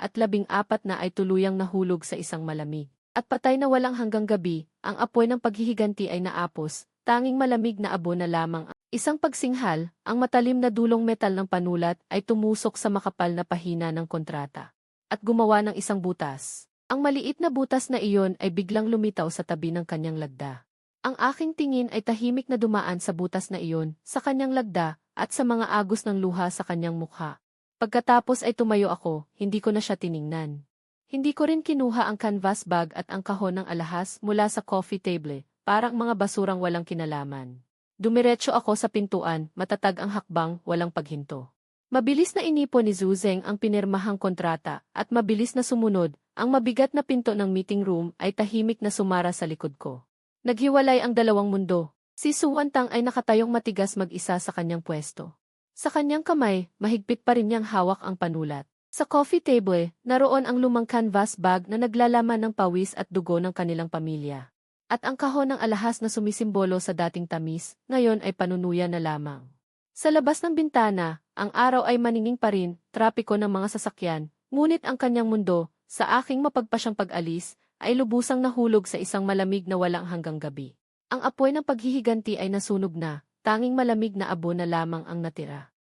na ay tuluyang nahulog sa isang malamig. At patay na walang hanggang gabi, ang apoy ng paghihiganti ay naapos, tanging malamig na abo na lamang. Isang pagsinghal, ang matalim na dulong metal ng panulat ay tumusok sa makapal na pahina ng kontrata. At gumawa ng isang butas. Ang maliit na butas na iyon ay biglang lumitaw sa tabi ng kanyang lagda. Ang aking tingin ay tahimik na dumaan sa butas na iyon, sa kanyang lagda, at sa mga agos ng luha sa kanyang mukha. Pagkatapos ay tumayo ako, hindi ko na siya tiningnan. Hindi ko rin kinuha ang canvas bag at ang kahon ng alahas mula sa coffee table, parang mga basurang walang kinalaman. Dumiretso ako sa pintuan, matatag ang hakbang, walang paghinto. Mabilis na inipon ni Zuzeng ang pinirmahang kontrata, at mabilis na sumunod, ang mabigat na pinto ng meeting room ay tahimik na sumara sa likod ko. Naghiwalay ang dalawang mundo. Si Suwantang ay nakatayong matigas mag-isa sa kanyang pwesto. Sa kanyang kamay, mahigpit pa rin niyang hawak ang panulat. Sa coffee table, naroon ang lumang canvas bag na naglalaman ng pawis at dugo ng kanilang pamilya. At ang kahon ng alahas na sumisimbolo sa dating tamis, ngayon ay panunuya na lamang. Sa labas ng bintana, ang araw ay maningning pa rin, trapiko ng mga sasakyan, ngunit ang kanyang mundo, sa aking mapagpasyang pag-alis, ay lubusang nahulog sa isang malamig na walang hanggang gabi. Ang apoy ng paghihiganti ay nasunog na, tanging malamig na abo na lamang ang natira.